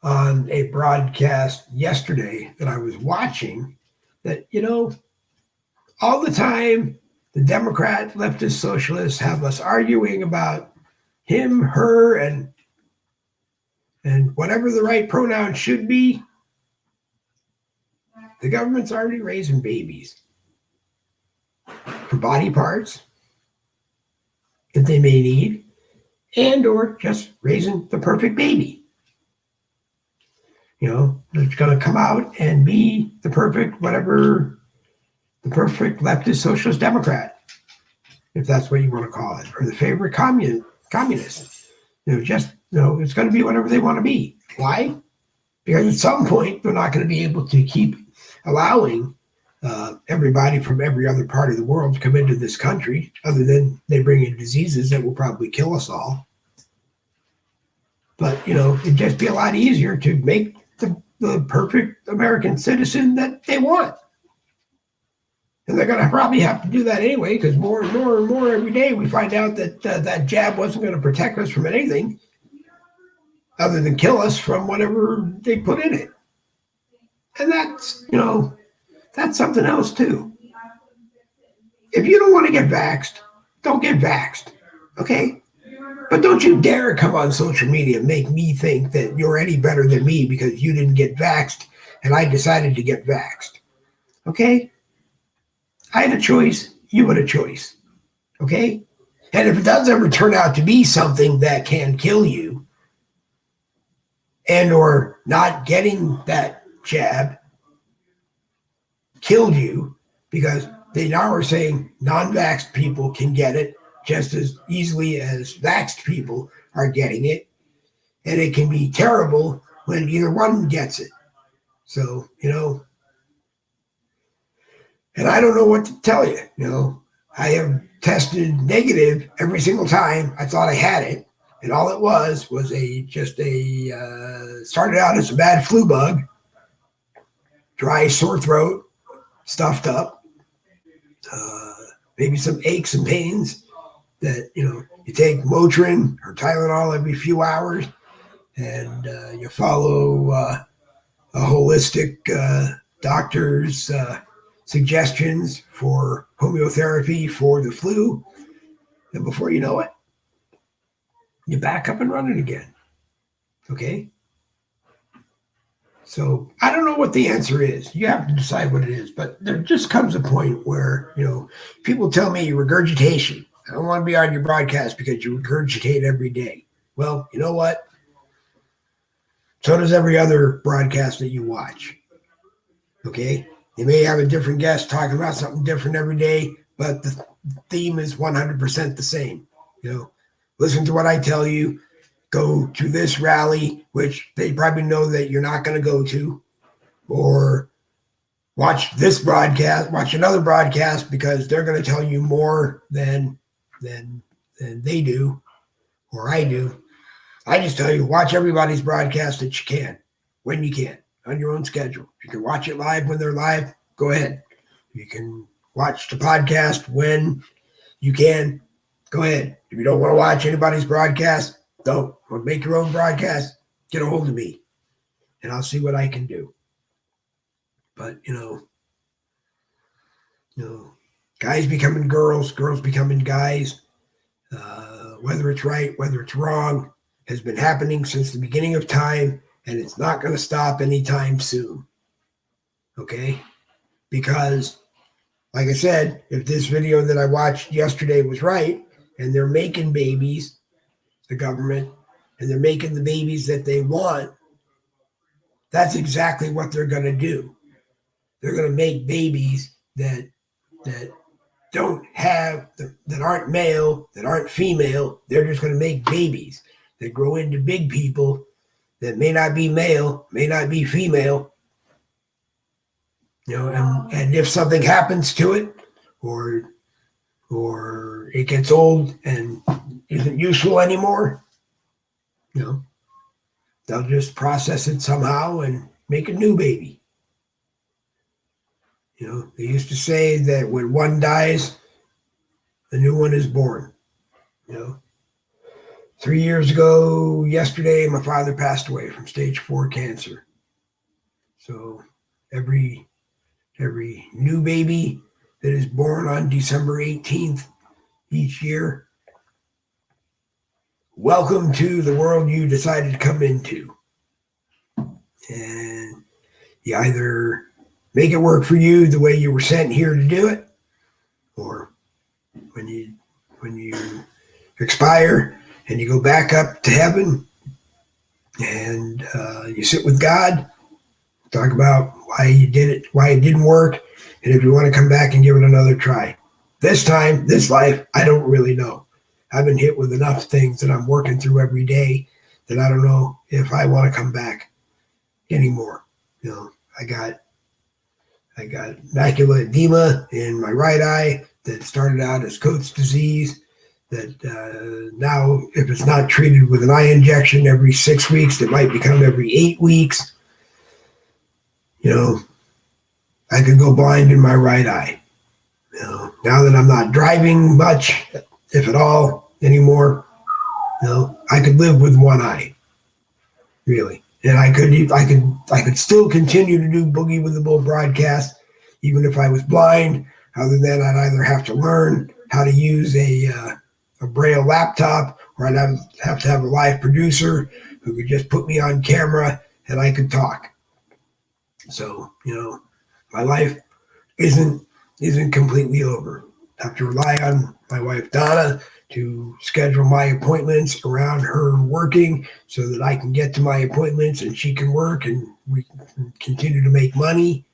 on a broadcast yesterday that I was watching that, all the time the Democrat, leftist, socialists have us arguing about him, her, and whatever the right pronoun should be. The government's already raising babies for body parts that they may need, and or just raising the perfect baby. It's going to come out and be the perfect leftist, socialist, Democrat, if that's what you want to call it, or the favorite communist. It's going to be whatever they want to be. Why? Because at some point, they're not going to be able to keep allowing everybody from every other part of the world to come into this country, other than they bring in diseases that will probably kill us all. But, it'd just be a lot easier to make the perfect American citizen that they want. And they're going to probably have to do that anyway, because more and more and more every day we find out that that jab wasn't going to protect us from anything other than kill us from whatever they put in it. And that's, that's something else too. If you don't want to get vaxxed, don't get vaxxed, okay? But don't you dare come on social media and make me think that you're any better than me because you didn't get vaxxed and I decided to get vaxxed, okay? I had a choice, you had a choice, okay? And if it does ever turn out to be something that can kill you, and or not getting that jab killed you, because they now are saying non-vaxxed people can get it just as easily as vaxxed people are getting it, and it can be terrible when either one gets it. So, and I don't know what to tell you. I have tested negative every single time I thought I had it. And all it was started out as a bad flu bug, dry, sore throat, stuffed up, maybe some aches and pains that, you take Motrin or Tylenol every few hours, and you follow a holistic doctor's suggestions for homeotherapy for the flu. And before you know it, you're back up and running again. Okay? So I don't know what the answer is. You have to decide what it is. But there just comes a point where, people tell me regurgitation. I don't want to be on your broadcast because you regurgitate every day. Well, you know what? So does every other broadcast that you watch. Okay? You may have a different guest talking about something different every day, but the theme is 100% the same. Listen to what I tell you. Go to this rally, which they probably know that you're not going to go to, or watch this broadcast, watch another broadcast because they're going to tell you more than they do, or I do. I just tell you, watch everybody's broadcast that you can, when you can, on your own schedule. If you can watch it live when they're live, go ahead. You can watch the podcast when you can, go ahead. If you don't want to watch anybody's broadcast, don't. Or make your own broadcast, get a hold of me, and I'll see what I can do. But, guys becoming girls, girls becoming guys, whether it's right, whether it's wrong, has been happening since the beginning of time, and it's not going to stop anytime soon. Okay? Because, like I said, if this video that I watched yesterday was right, and they're making babies, the government, and they're making the babies that they want, that's exactly what they're going to do. They're going to make babies that don't have, that aren't male, that aren't female. They're just going to make babies that grow into big people that may not be male, may not be female. And if something happens to it, or it gets old and isn't useful anymore, they'll just process it somehow and make a new baby. They used to say that when one dies, a new one is born. 3 years ago, yesterday, my father passed away from stage 4 cancer. So every new baby that is born on December 18th each year, welcome to the world you decided to come into. And you either make it work for you the way you were sent here to do it, or when you expire and you go back up to heaven and you sit with God, talk about why you did it, why it didn't work, and if you want to come back and give it another try. This time, this life, I don't really know. I've been hit with enough things that I'm working through every day that I don't know if I want to come back anymore. I got macular edema in my right eye that started out as Coats disease, that now, if it's not treated with an eye injection every 6 weeks, it might become every 8 weeks. I could go blind in my right eye. Now that I'm not driving much, if at all, anymore, I could live with one eye, really. And I could still continue to do Boogie with the Bull broadcast, even if I was blind. Other than I'd either have to learn how to use a Braille laptop, or I'd have to have a live producer who could just put me on camera and I could talk. So, my life isn't completely over. I have to rely on my wife, Donna, to schedule my appointments around her working so that I can get to my appointments and she can work and we can continue to make money,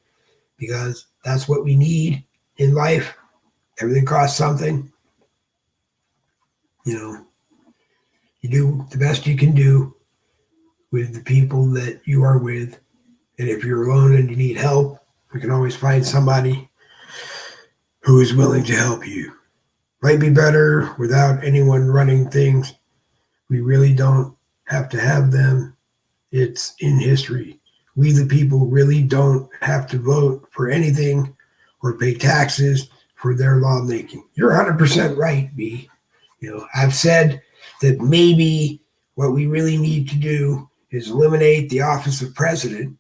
because that's what we need in life. Everything costs something. You do the best you can do with the people that you are with. And if you're alone and you need help, we can always find somebody who is willing to help you. Might be better without anyone running things. We really don't have to have them. It's in history. We, the people, really don't have to vote for anything or pay taxes for their lawmaking. You're 100% right, B. I've said that maybe what we really need to do is eliminate the office of president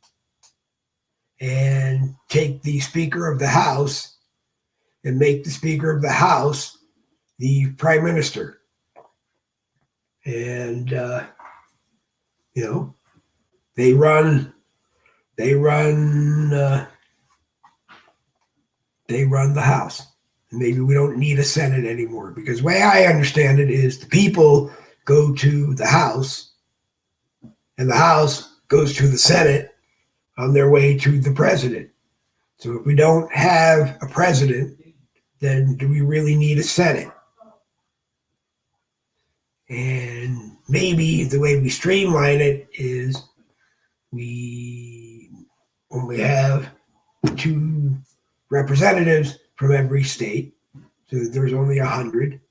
and take the Speaker of the House and make the Speaker of the House the Prime Minister. And, they run the House. And maybe we don't need a Senate anymore, because the way I understand it is the people go to the House and the House goes to the Senate on their way to the president. So if we don't have a president, then do we really need a Senate? And maybe the way we streamline it is we only have 2 representatives from every state. So there's only 100,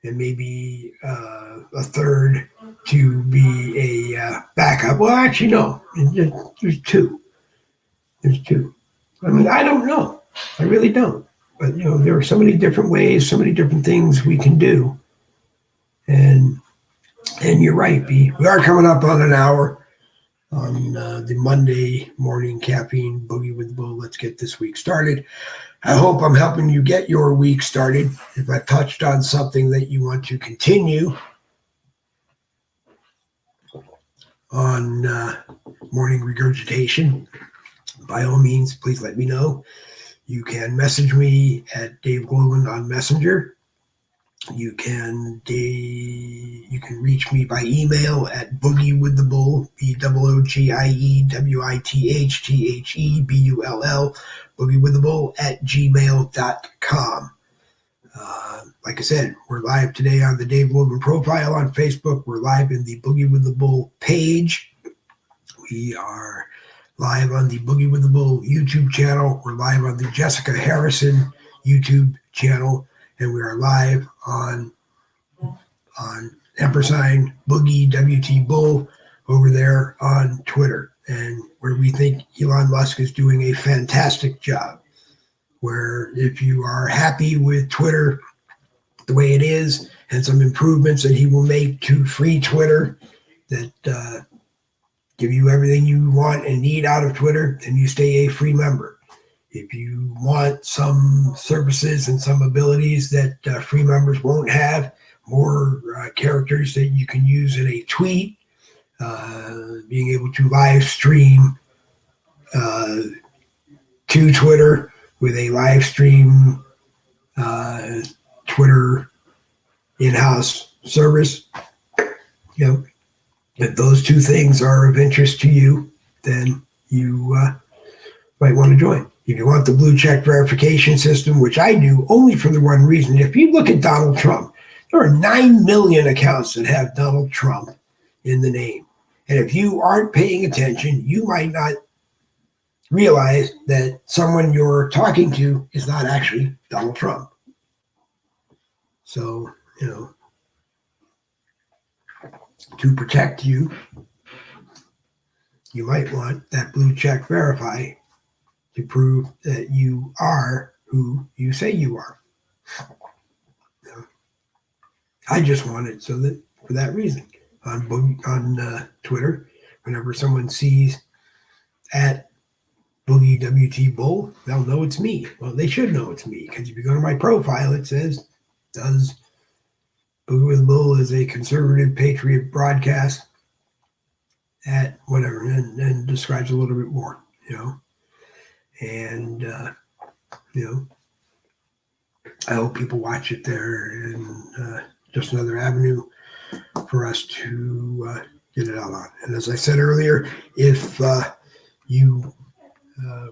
and maybe a third to be a backup. Well, actually, no. There's 2. There's 2. I mean, I don't know. I really don't. But, there are so many different ways, so many different things we can do. And you're right, B. We are coming up on an hour on the Monday morning caffeine Boogie with the Bull. Let's get this week started. I hope I'm helping you get your week started. If I touched on something that you want to continue on morning regurgitation, by all means, please let me know. You can message me at Dave Glowman on Messenger. You can You can reach me by email at boogiewiththebull, BOOGIEWITHTHEBULL, boogiewiththebull at gmail.com. Like I said, we're live today on the Dave Woodman profile on Facebook. We're live in the Boogie with the Bull page. We are live on the Boogie with the Bull YouTube channel. We're live on the Jessica Harrison YouTube channel. And we are live on ampersand Boogie WT Bull over there on Twitter. And where we think Elon Musk is doing a fantastic job. Where if you are happy with Twitter the way it is, and some improvements that he will make to free Twitter that give you everything you want and need out of Twitter, then you stay a free member. If you want some services and some abilities that free members won't have, more characters that you can use in a tweet, being able to live stream to Twitter with a live stream Twitter in-house service. If those two things are of interest to you, then you might want to join. If you want the blue check verification system, which I do only for the one reason, if you look at Donald Trump, there are 9 million accounts that have Donald Trump in the name. And if you aren't paying attention, you might not realize that someone you're talking to is not actually Donald Trump. So, to protect you, you might want that blue check verify to prove that you are who you say you are. I just want it so that for that reason on Twitter, whenever someone sees at Boogie WT Bull, they'll know it's me. Well, they should know it's me, because if you go to my profile, it says, does Boogie with the Bull is a conservative patriot broadcast at whatever, and describes a little bit more, and I hope people watch it there, and just another avenue for us to get it out on. And as I said earlier, if you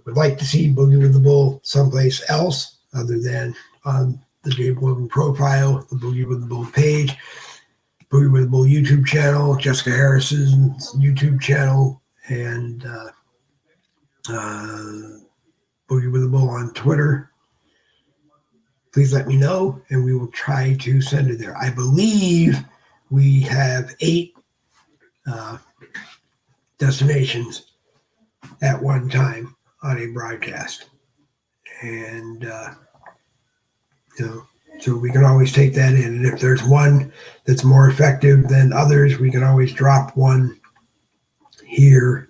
would like to see Boogie with the Bull someplace else other than on the Dave Woodman profile, the Boogie with the Bull page, Boogie with the Bull YouTube channel, Jessica Harrison's YouTube channel, and Boogie with the Bull on Twitter, please let me know, and we will try to send it there. I believe we have 8 destinations at one time on a broadcast. And, so we can always take that in. And if there's one that's more effective than others, we can always drop one here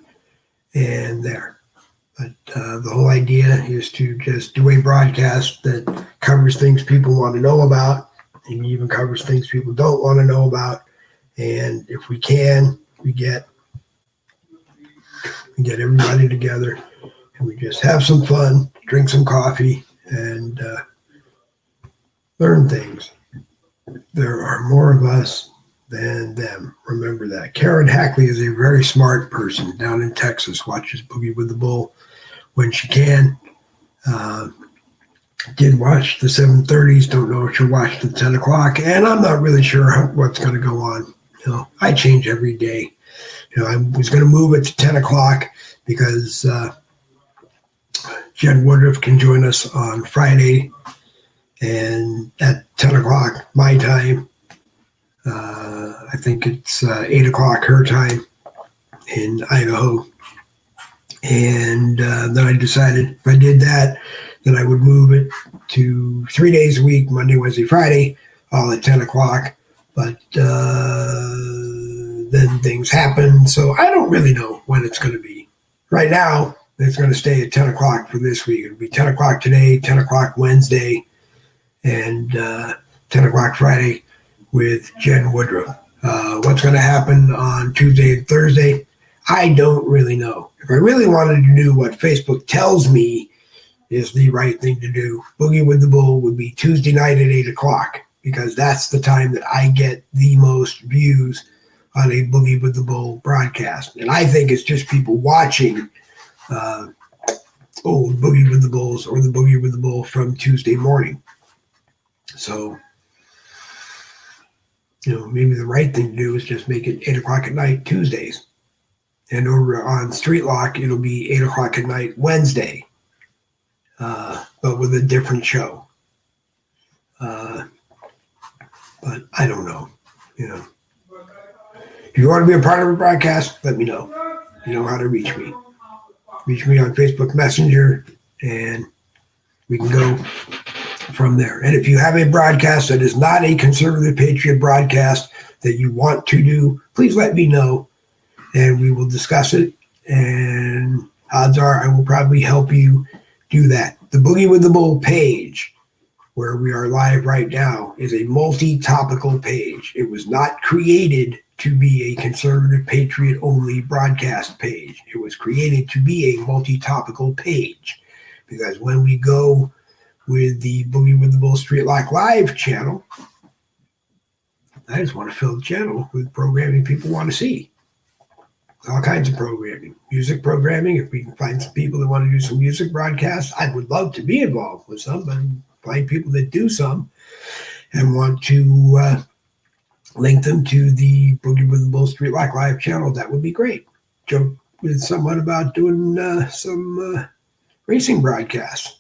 and there. But the whole idea is to just do a broadcast that covers things people want to know about, and even covers things people don't want to know about. And if we can, we get everybody together, and we just have some fun, drink some coffee, and learn things. There are more of us than them. Remember that. Karen Hackley is a very smart person down in Texas, watches Boogie with the Bull when she can. Did watch the 7:30s, don't know if she'll watch the 10 o'clock, and I'm not really sure what's going to go on. I change every day. I was going to move it to 10 o'clock because Jen Woodruff can join us on Friday, and at 10 o'clock my time, I think it's 8 o'clock her time in Idaho. And then I decided if I did that, then I would move it to 3 days a week, Monday, Wednesday, Friday, all at 10 o'clock. But then things happen, so I don't really know when it's going to be. Right now, it's going to stay at 10 o'clock for this week. It'll be 10 o'clock today, 10 o'clock Wednesday, and 10 o'clock Friday with Jen Woodruff. What's going to happen on Tuesday and Thursday, I don't really know. If I really wanted to do what Facebook tells me is the right thing to do, Boogie with the Bull would be Tuesday night at 8 o'clock, because that's the time that I get the most views on a Boogie with the Bull broadcast. And I think it's just people watching old Boogie with the Bulls or the Boogie with the Bull from Tuesday morning. So, maybe the right thing to do is just make it 8 o'clock at night Tuesdays. And over on Street Lock, it'll be 8 o'clock at night Wednesday, but with a different show. But I don't know. If you want to be a part of a broadcast, let me know. You know how to reach me. Reach me on Facebook Messenger, and we can go from there. And if you have a broadcast that is not a Conservative Patriot broadcast that you want to do, please let me know, and we will discuss it. And odds are I will probably help you do that. The Boogie with the Bull page, where we are live right now, is a multi-topical page. It was not created to be a Conservative Patriot only broadcast page. It was created to be a multi-topical page, because when we go with the Boogie with the Bull Street Lock Live channel, I just want to fill the channel with programming people want to see. All kinds of programming, music programming. If we can find some people that want to do some music broadcasts, I would love to be involved with some, but find people that do some and want to link them to the Boogie with the Bull Street Lock Live channel. That would be great. Joke with someone about doing some racing broadcasts,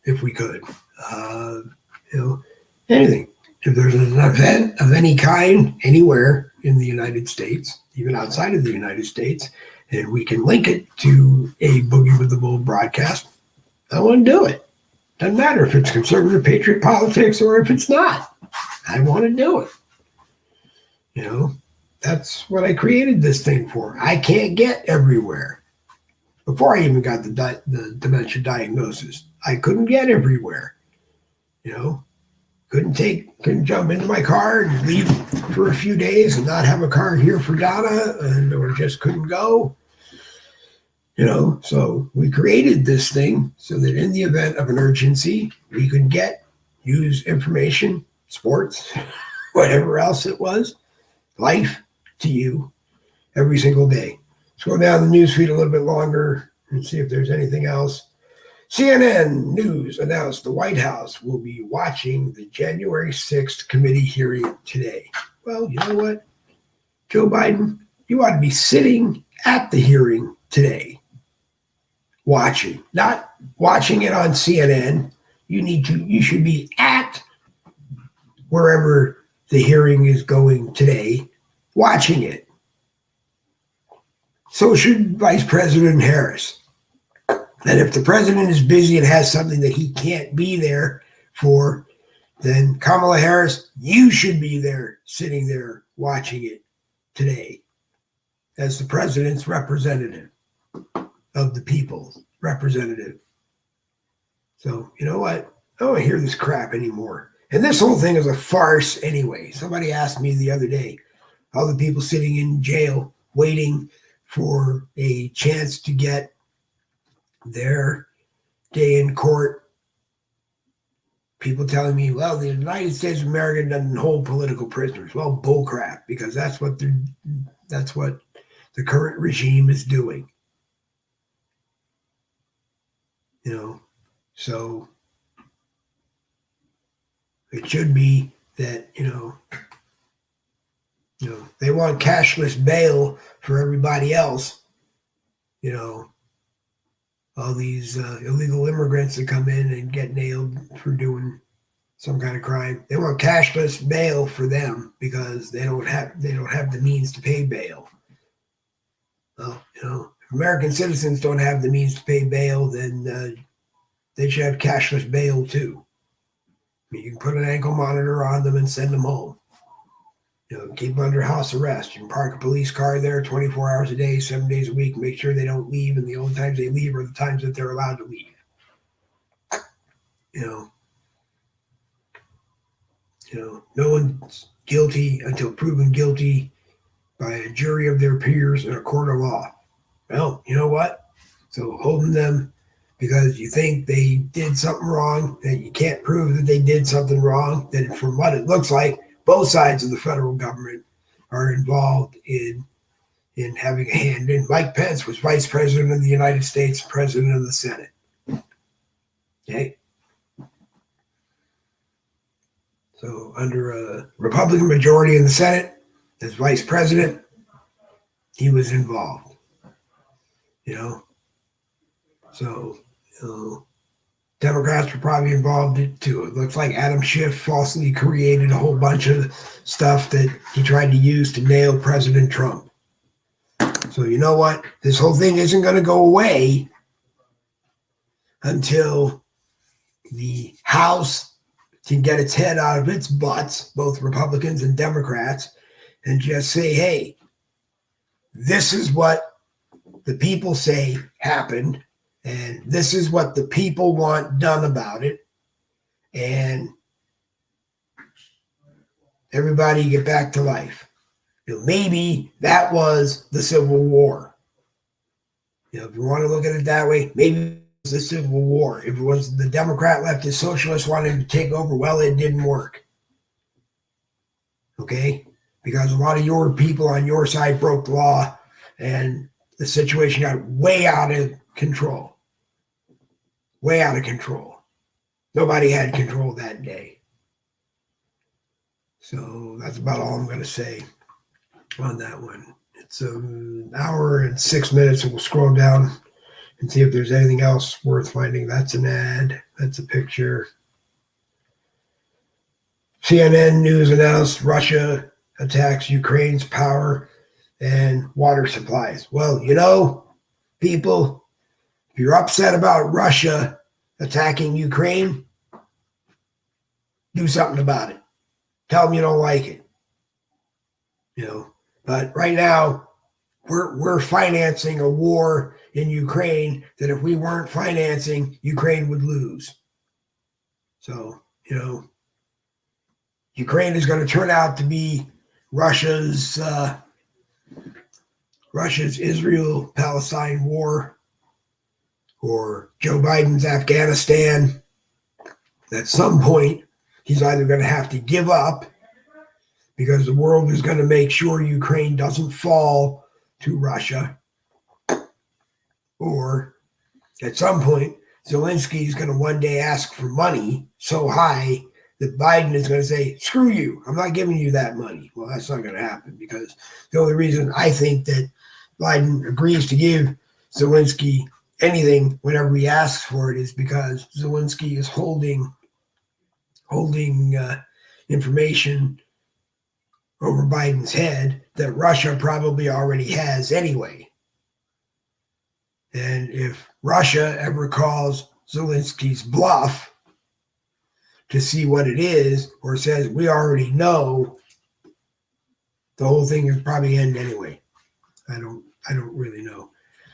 if we could. Anything. If there's an event of any kind anywhere in the United States, even outside of the United States, and we can link it to a Boogie with the Bull broadcast, I want to do it. Doesn't matter if it's Conservative Patriot politics or if it's not. I want to do it. That's what I created this thing for. I can't get everywhere. Before I even got the dementia diagnosis, I couldn't get everywhere. Couldn't jump into my car and leave for a few days and not have a car here for Donna, or just couldn't go. So we created this thing so that in the event of an urgency, we could use information, sports, whatever else it was, life to you every single day. Scroll down the newsfeed a little bit longer and see if there's anything else. CNN News announced the White House will be watching the January 6th committee hearing today. Well, you know what? Joe Biden, you ought to be sitting at the hearing today. Watching, not watching it on CNN. You should be at wherever the hearing is going today, watching it. So should Vice President Harris. And if the president is busy and has something that he can't be there for, then Kamala Harris, you should be there, sitting there, watching it today as the president's representative of the people's representative. So, you know what? I don't want to hear this crap anymore. And this whole thing is a farce anyway. Somebody asked me the other day, all the people sitting in jail waiting for a chance to get their day in court, people telling me, well, the United States of America doesn't hold political prisoners. Well, bullcrap, because that's what the current regime is doing. So it should be that, they want cashless bail for everybody else, all these illegal immigrants that come in and get nailed for doing some kind of crime. They want cashless bail for them because they don't have the means to pay bail. Well, if American citizens don't have the means to pay bail, then they should have cashless bail too. You can put an ankle monitor on them and send them home. Keep them under house arrest. You can park a police car there 24 hours a day, 7 days a week, make sure they don't leave, and the only times they leave are the times that they're allowed to leave. No one's guilty until proven guilty by a jury of their peers in a court of law. Well, you know what? So holding them because you think they did something wrong, that you can't prove that they did something wrong, that from what it looks like, both sides of the federal government are involved in having a hand in. Mike Pence was vice president of the United States, president of the Senate. Okay? So under a Republican majority in the Senate, as vice president, he was involved. So Democrats were probably involved in it too. It looks like Adam Schiff falsely created a whole bunch of stuff that he tried to use to nail President Trump. So you know what? This whole thing isn't going to go away until the House can get its head out of its butts, both Republicans and Democrats, and just say, hey, this is what the people say happened, and this is what the people want done about it, and everybody get back to life. Maybe that was the Civil War. If you want to look at it that way, maybe it was the Civil War. If it was the Democrat leftist socialists wanting to take over, well, it didn't work. Okay? Because a lot of your people on your side broke the law, and the situation got way out of control. Way out of control. Nobody had control that day. So that's about all I'm going to say on that one. It's an hour and 6 minutes, and we'll scroll down and see if there's anything else worth finding. That's an ad. That's a picture. CNN News announced Russia attacks Ukraine's power and water supplies. Well, people, if you're upset about Russia attacking Ukraine, do something about it. Tell them you don't like it. But right now, we're financing a war in Ukraine that if we weren't financing, Ukraine would lose. So, Ukraine is going to turn out to be Russia's Israel-Palestine war, or Joe Biden's Afghanistan. At some point, he's either going to have to give up, because the world is going to make sure Ukraine doesn't fall to Russia, or at some point, Zelensky is going to one day ask for money so high that Biden is going to say, screw you, I'm not giving you that money. Well, that's not going to happen, because the only reason I think that Biden agrees to give Zelensky anything whenever he asks for it is because Zelensky is holding information over Biden's head that Russia probably already has anyway. And if Russia ever calls Zelensky's bluff to see what it is, or says, we already know, the whole thing is probably end anyway. I don't really know.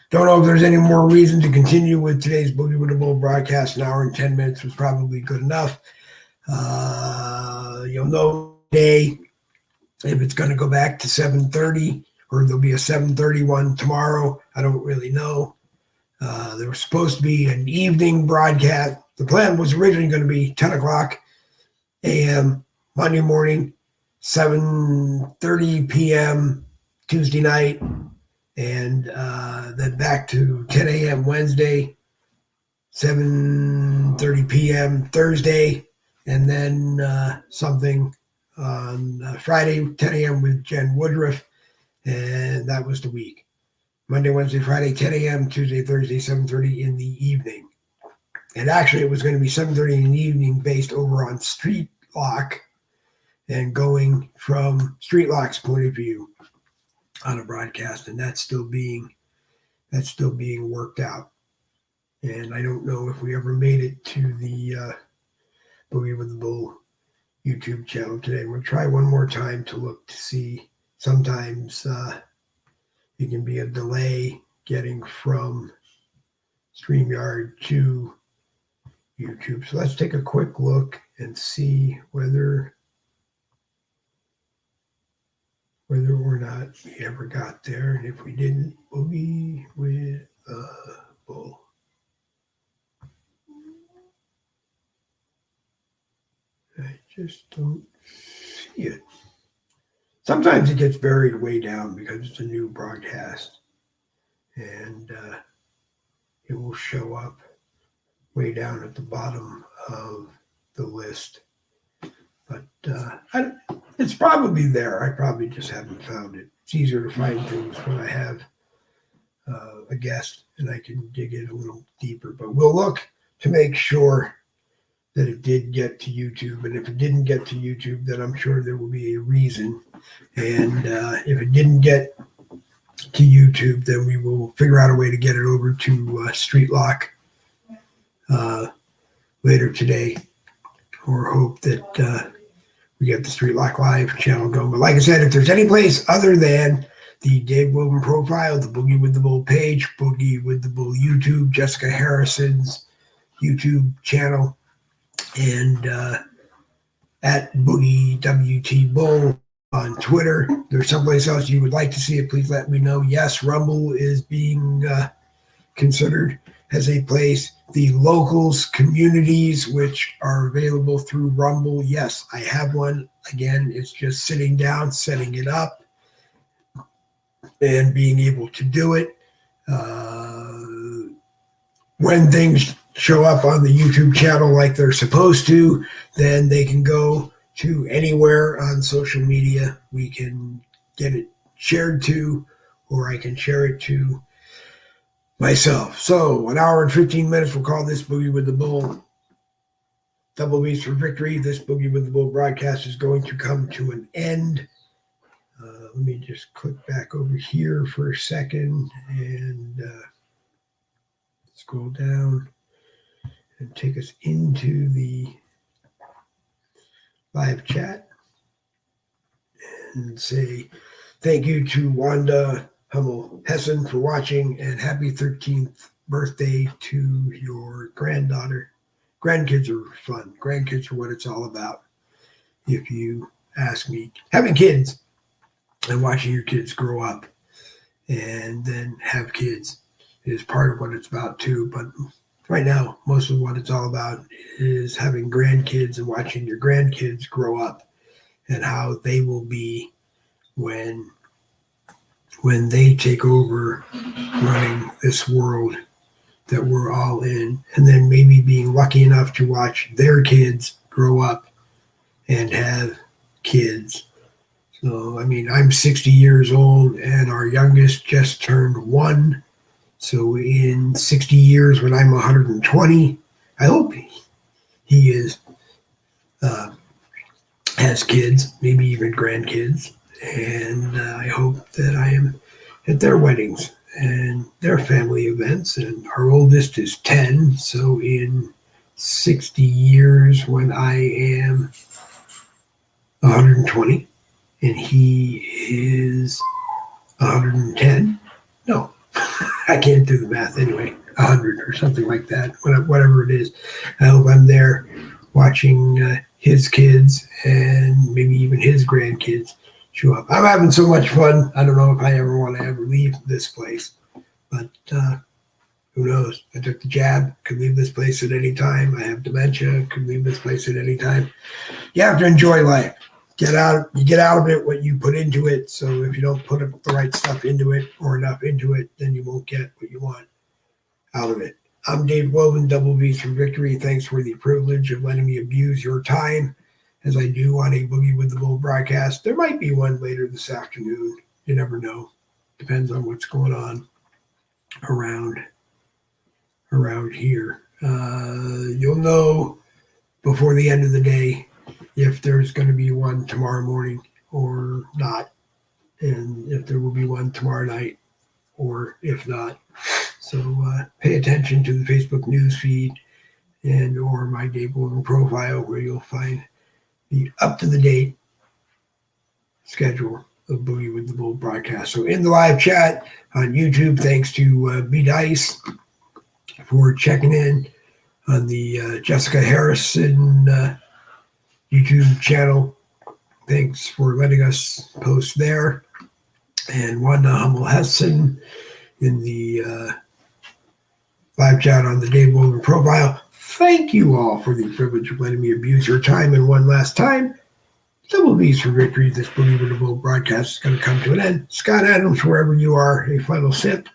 Don't know if there's any more reason to continue with today's Boogie with the Bull broadcast. An hour and 10 minutes was probably good enough. You'll know today if it's going to go back to 7:30, or there'll be a 7:30 one tomorrow. I don't really know. There was supposed to be an evening broadcast. The plan was originally going to be 10 o'clock a.m. Monday morning, 7:30 p.m. Tuesday night, and then back to 10 a.m. Wednesday, 7:30 p.m. Thursday, and then something on Friday, 10 a.m. with Jen Woodruff, and that was the week. Monday, Wednesday, Friday, 10 a.m., Tuesday, Thursday, 7:30 in the evening. And actually, it was going to be 7:30 in the evening based over on Street Lock, and going from Street Lock's point of view on a broadcast, and that's still being worked out. And I don't know if we ever made it to the Boogie with the Bull YouTube channel today. We'll try one more time to look to see. Sometimes it can be a delay getting from StreamYard to YouTube. So let's take a quick look and see whether or not we ever got there. And if we didn't, Boogie with the Bull. just don't see it. Sometimes it gets buried way down because it's a new broadcast, and it will show up way down at the bottom of the list. But it's probably there. I probably just haven't found it. It's easier to find things when I have a guest and I can dig in a little deeper. But we'll look to make sure that it did get to YouTube. And if it didn't get to YouTube, then I'm sure there will be a reason. And if it didn't get to YouTube, then we will figure out a way to get it over to Street Lock later today, or hope that we get the Street Lock Live channel going. But like I said, if there's any place other than the Dave Wilburn profile, the Boogie with the Bull page, Boogie with the Bull YouTube, Jessica Harrison's YouTube channel, and at Boogie WT Bull on Twitter, there's someplace else you would like to see it, please let me know. Yes, Rumble is being considered as a place. The locals communities, which are available through Rumble, yes, I have one. Again, it's just sitting down, setting it up, and being able to do it. When things show up on the YouTube channel like they're supposed to, then they can go to anywhere on social media. We can get it shared to, or I can share it to myself. So 1 hour and 15 minutes, we'll call this Boogie with the Bull. Double B's for victory. This Boogie with the Bull broadcast is going to come to an end. Let me just click back over here for a second and scroll down and take us into the live chat and say thank you to Wanda Hummel Hessen for watching, and happy 13th birthday to your granddaughter. Grandkids are fun. Grandkids are what it's all about. If you ask me, having kids and watching your kids grow up and then have kids is part of what it's about too. But right now, most of what it's all about is having grandkids and watching your grandkids grow up and how they will be when they take over running this world that we're all in, and then maybe being lucky enough to watch their kids grow up and have kids. So, I mean, I'm 60 years old and our youngest just turned 1. So in 60 years, when I'm 120, I hope he is has kids, maybe even grandkids. And I hope that I am at their weddings and their family events. And our oldest is 10. So in 60 years, when I am 120 and he is 110, no, I can't do the math anyway, 100 or something like that, whatever it is. I hope I'm there watching his kids and maybe even his grandkids show up. I'm having so much fun. I don't know if I ever want to ever leave this place, but who knows? I took the jab, could leave this place at any time. I have dementia, could leave this place at any time. You have to enjoy life. You get out of it what you put into it. So if you don't put the right stuff into it or enough into it, then you won't get what you want out of it. I'm Dave Woven, Double B's for Victory. Thanks for the privilege of letting me abuse your time as I do on a Boogie with the Bull broadcast. There might be one later this afternoon. You never know. Depends on what's going on around here. You'll know before the end of the day if there's going to be one tomorrow morning or not, and if there will be one tomorrow night or if not. So pay attention to the Facebook news feed and or my Dave Wilburn profile, where you'll find the up-to-the-date schedule of Boogie with the Bull broadcast. So in the live chat on YouTube, thanks to B Dice for checking in on the Jessica Harrison YouTube channel. Thanks for letting us post there. And Wanda Hummel Hessen in the live chat on the Dave Wilburn profile. thank you all for the privilege of letting me abuse your time. And one last time, double B's for victory. This Boogie with the Bull broadcast is going to come to an end. Scott Adams, wherever you are, a final sip.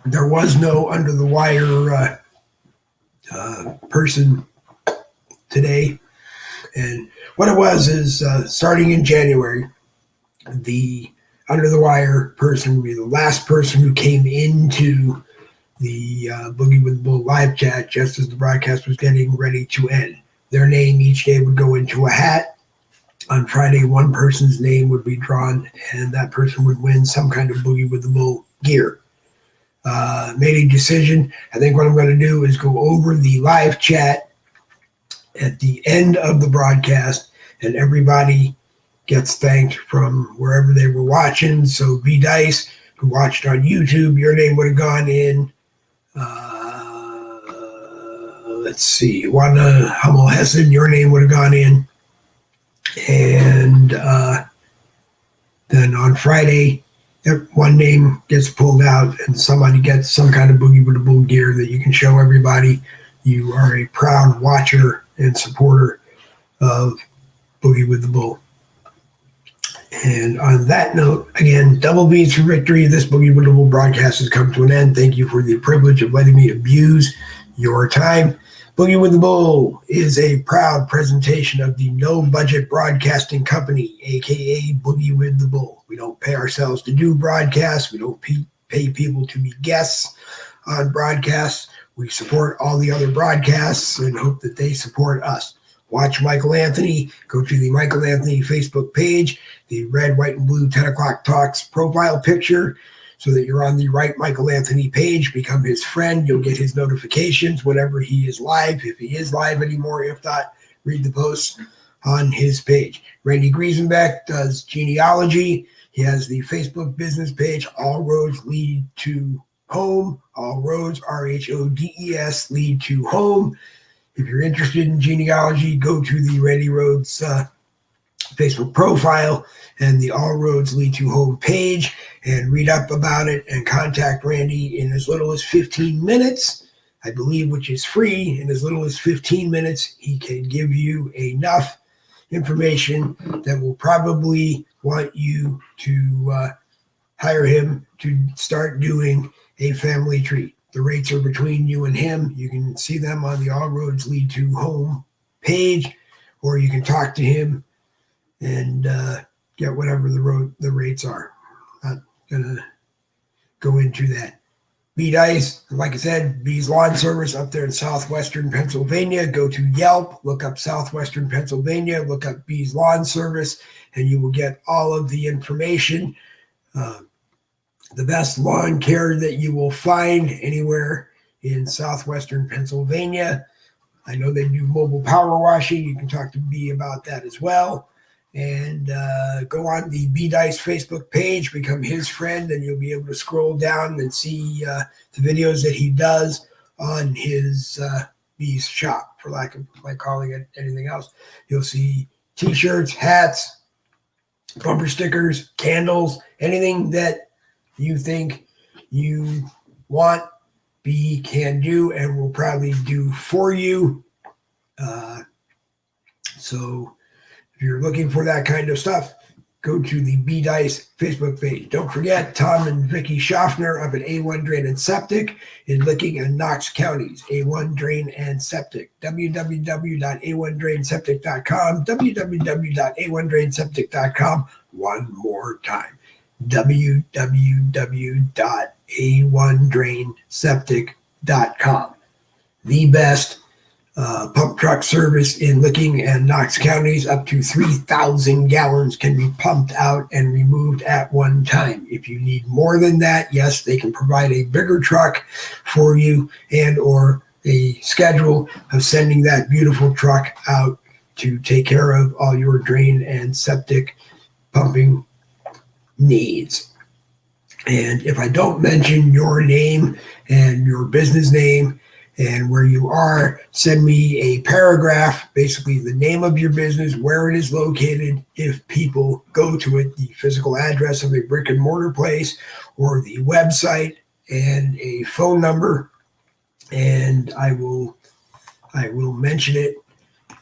There was no under the wire person today. And what it was is starting in January, the under the wire person would be the last person who came into the Boogie with the Bull live chat just as the broadcast was getting ready to end. Their name each day would go into a hat. On Friday, one person's name would be drawn, and that person would win some kind of Boogie with the Bull gear. Made a decision. I think what I'm going to do is go over the live chat at the end of the broadcast, and everybody gets thanked from wherever they were watching. So B-Dice, who watched on YouTube, your name would have gone in. Let's see, Wanda Hummel Hessen, your name would have gone in. And then on Friday, one name gets pulled out and somebody gets some kind of Boogie with the Bull gear that you can show everybody. You are a proud watcher and supporter of Boogie with the Bull. And on that note, again, double B's for victory. This Boogie with the Bull broadcast has come to an end. Thank you for the privilege of letting me abuse your time. Boogie with the Bull is a proud presentation of the No Budget Broadcasting Company, a.k.a. Boogie with the Bull. We don't pay ourselves to do broadcasts. We don't pay people to be guests on broadcasts. We support all the other broadcasts and hope that they support us. Watch Michael Anthony. Go to the Michael Anthony Facebook page, the red, white, and blue 10 o'clock talks profile picture, so that you're on the right Michael Anthony page. Become his friend. You'll get his notifications whenever he is live, if he is live anymore. If not, read the posts on his page. Randy Griesenbeck does genealogy. He has the Facebook business page, All Roads Lead to Home. All roads, RHODES, lead to home. If you're interested in genealogy, go to the Randy Rhodes Facebook profile and the All Roads Lead to Home page and read up about it and contact Randy in as little as 15 minutes, I believe, which is free. In as little as 15 minutes, he can give you enough information that will probably want you to hire him to start doing a family treat. The rates are between you and him. You can see them on the All Roads Lead to Home page, or you can talk to him and get whatever the rates are. Not going to go into that. B-Dice, like I said, B's Lawn Service up there in southwestern Pennsylvania. Go to Yelp, look up southwestern Pennsylvania, look up B's Lawn Service, and you will get all of the information. The best lawn care that you will find anywhere in southwestern Pennsylvania. I know they do mobile power washing. You can talk to B about that as well. And go on the B-Dice Facebook page, become his friend, and you'll be able to scroll down and see the videos that he does on his B's shop, for lack of calling it anything else. You'll see T-shirts, hats, bumper stickers, candles, anything that you think you want, B can do and will probably do for you. So if you're looking for that kind of stuff, go to the B-Dice Facebook page. Don't forget Tom and Vicky Schaffner up at A1 Drain and Septic in Licking and Knox counties. A1 Drain and Septic. www.a1drainseptic.com. www.a1drainseptic.com. One more time. www.a1drainseptic.com. The best pump truck service in Licking and Knox counties. Up to 3,000 gallons can be pumped out and removed at one time. If you need more than that, yes, they can provide a bigger truck for you and or a schedule of sending that beautiful truck out to take care of all your drain and septic pumping needs. And if I don't mention your name and your business name and where you are, send me a paragraph, basically the name of your business, where it is located, if people go to it, the physical address of a brick and mortar place or the website, and a phone number. and I will mention it,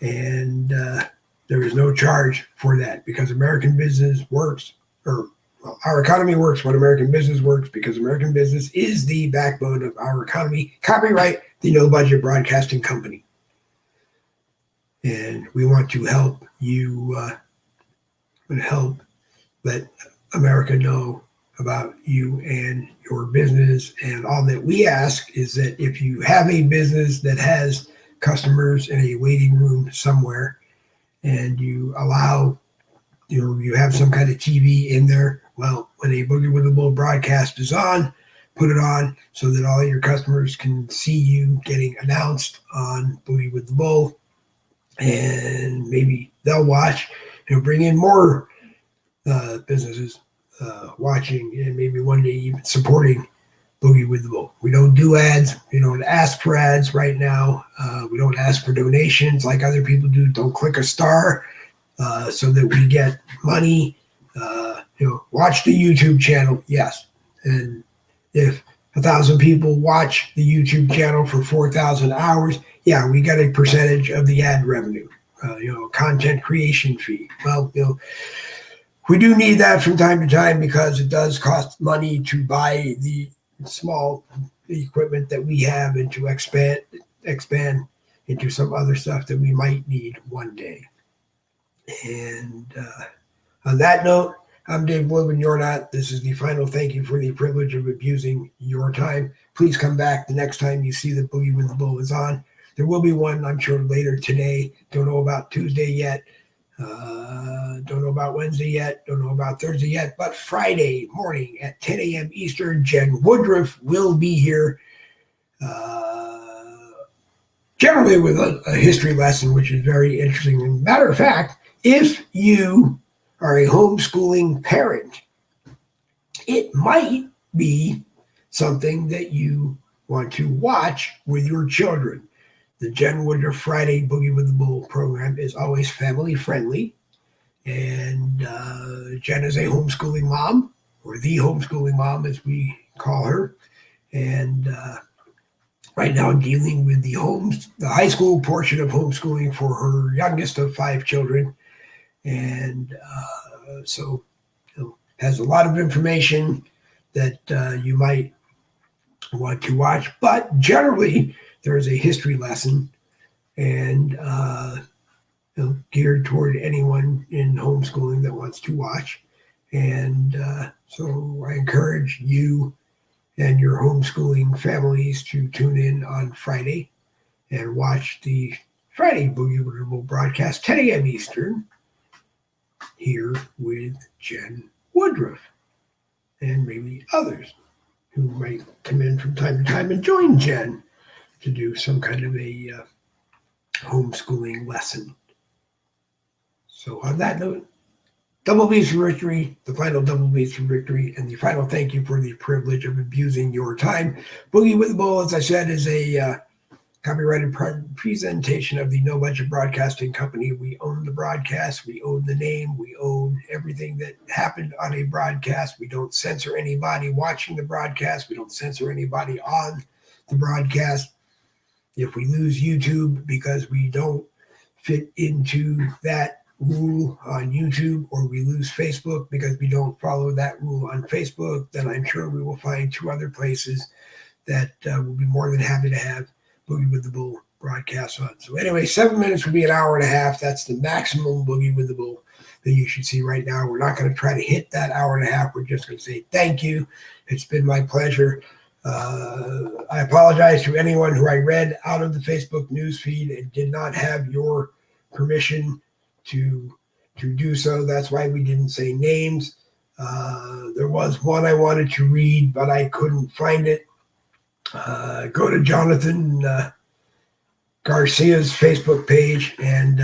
and there is no charge for that, because American business works, or well, our economy works when American business works, because American business is the backbone of our economy. Copyright the No Budget Broadcasting Company. And we want to help you, help let America know about you and your business. And all that we ask is that if you have a business that has customers in a waiting room somewhere, and you allow, you have some kind of TV in there, well, when a Boogie with the Bull broadcast is on, put it on so that all your customers can see you getting announced on Boogie with the Bull, and maybe they'll watch. Bring in more businesses watching, and maybe one day even supporting Boogie with the Bull. We don't do ads. We don't ask for ads right now. We don't ask for donations like other people do. Don't click a star so that we get money. Watch the YouTube channel, yes. And if 1,000 people watch the YouTube channel for 4,000 hours, yeah, we get a percentage of the ad revenue. Content creation fee. Well, we do need that from time to time, because it does cost money to buy the small equipment that we have, and to expand into some other stuff that we might need one day. And on that note, I'm Dave Woodman, you're not. This is the final thank you for the privilege of abusing your time. Please come back the next time you see that Boogie with the Bull is on. There will be one, I'm sure, later today. Don't know about Tuesday yet. Don't know about Wednesday yet. Don't know about Thursday yet. But Friday morning at 10 a.m. Eastern, Jen Woodruff will be here. Generally with a history lesson, which is very interesting. And matter of fact, if you are a homeschooling parent, it might be something that you want to watch with your children. The Jen Woodruff Friday Boogie with the Bull program is always family friendly. And Jen is a homeschooling mom, or the homeschooling mom as we call her. And right now dealing with the high school portion of homeschooling for her youngest of 5 children. And so has a lot of information that you might want to watch. But generally, there is a history lesson, and geared toward anyone in homeschooling that wants to watch. And so I encourage you and your homeschooling families to tune in on Friday and watch the Friday Boogie with the Bull broadcast, 10 a.m. Eastern, here with Jen Woodruff, and maybe others who might come in from time to time and join Jen to do some kind of a homeschooling lesson. So on that note, double B's for victory, the final double B's for victory, and the final thank you for the privilege of abusing your time. Boogie with the Bull, as I said, is a copyrighted presentation of the No Budget Broadcasting Company. We own the broadcast. We own the name. We own everything that happened on a broadcast. We don't censor anybody watching the broadcast. We don't censor anybody on the broadcast. If we lose YouTube because we don't fit into that rule on YouTube, or we lose Facebook because we don't follow that rule on Facebook, then I'm sure we will find 2 other places that will be more than happy to have Boogie with the Bull broadcast on. So anyway, 7 minutes would be an hour and a half. That's the maximum Boogie with the Bull that you should see right now. We're not going to try to hit that hour and a half. We're just going to say thank you. It's been my pleasure. I apologize to anyone who I read out of the Facebook newsfeed and did not have your permission to do so. That's why we didn't say names. There was one I wanted to read, but I couldn't find it. Go to Jonathan Garcia's Facebook page and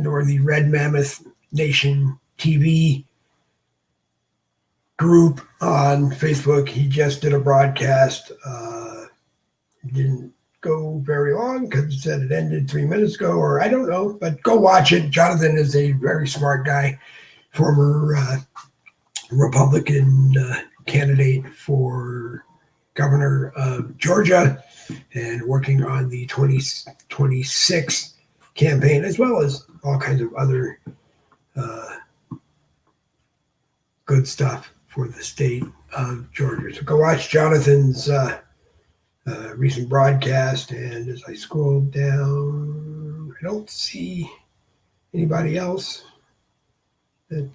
or the Red Mammoth Nation TV group on Facebook. He just did a broadcast. It didn't go very long because it said it ended 3 minutes ago, or I don't know, but go watch it. Jonathan is a very smart guy, former Republican candidate for governor of Georgia. and working on the 2026 campaign, as well as all kinds of other good stuff for the state of Georgia. So go watch Jonathan's recent broadcast, and as I scroll down, I don't see anybody else well,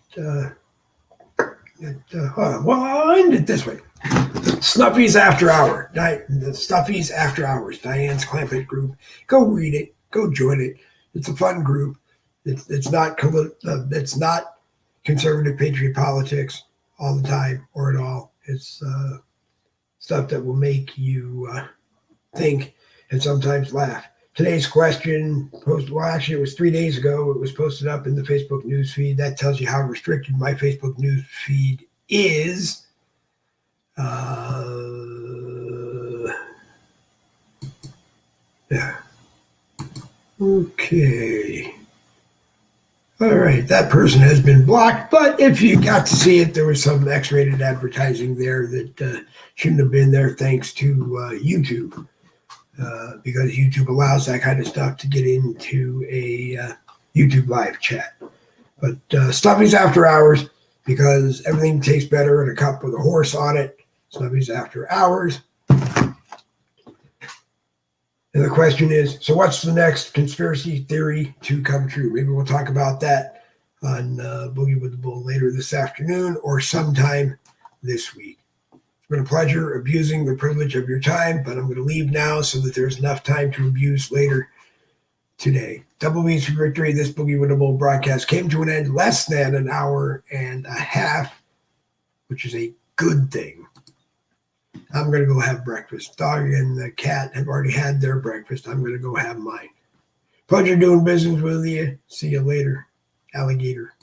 I'll end it this way. Snuffy's After Hour. The Snuffy's After Hours. Diane's Clampett group. Go read it. Go join it. It's a fun group. It's not conservative patriot politics all the time or at all. It's stuff that will make you think and sometimes laugh. Today's question posted, well, actually, it was 3 days ago. It was posted up in the Facebook news feed. That tells you how restricted my Facebook news feed is. Yeah. Okay. All right. That person has been blocked, but if you got to see it, there was some X-rated advertising there that shouldn't have been there thanks to YouTube. Because YouTube allows that kind of stuff to get into a YouTube live chat. But Snuffy's After Hours, because everything tastes better in a cup with a horse on it. Snuffy's After Hours. And the question is, so what's the next conspiracy theory to come true? Maybe we'll talk about that on Boogie with the Bull later this afternoon or sometime this week. It's been a pleasure abusing the privilege of your time, but I'm going to leave now so that there's enough time to abuse later today. Double B's for victory. This Boogie with the Bull broadcast came to an end less than an hour and a half, which is a good thing. I'm going to go have breakfast. Dog and the cat have already had their breakfast. I'm going to go have mine. Pleasure doing business with you. See you later, alligator.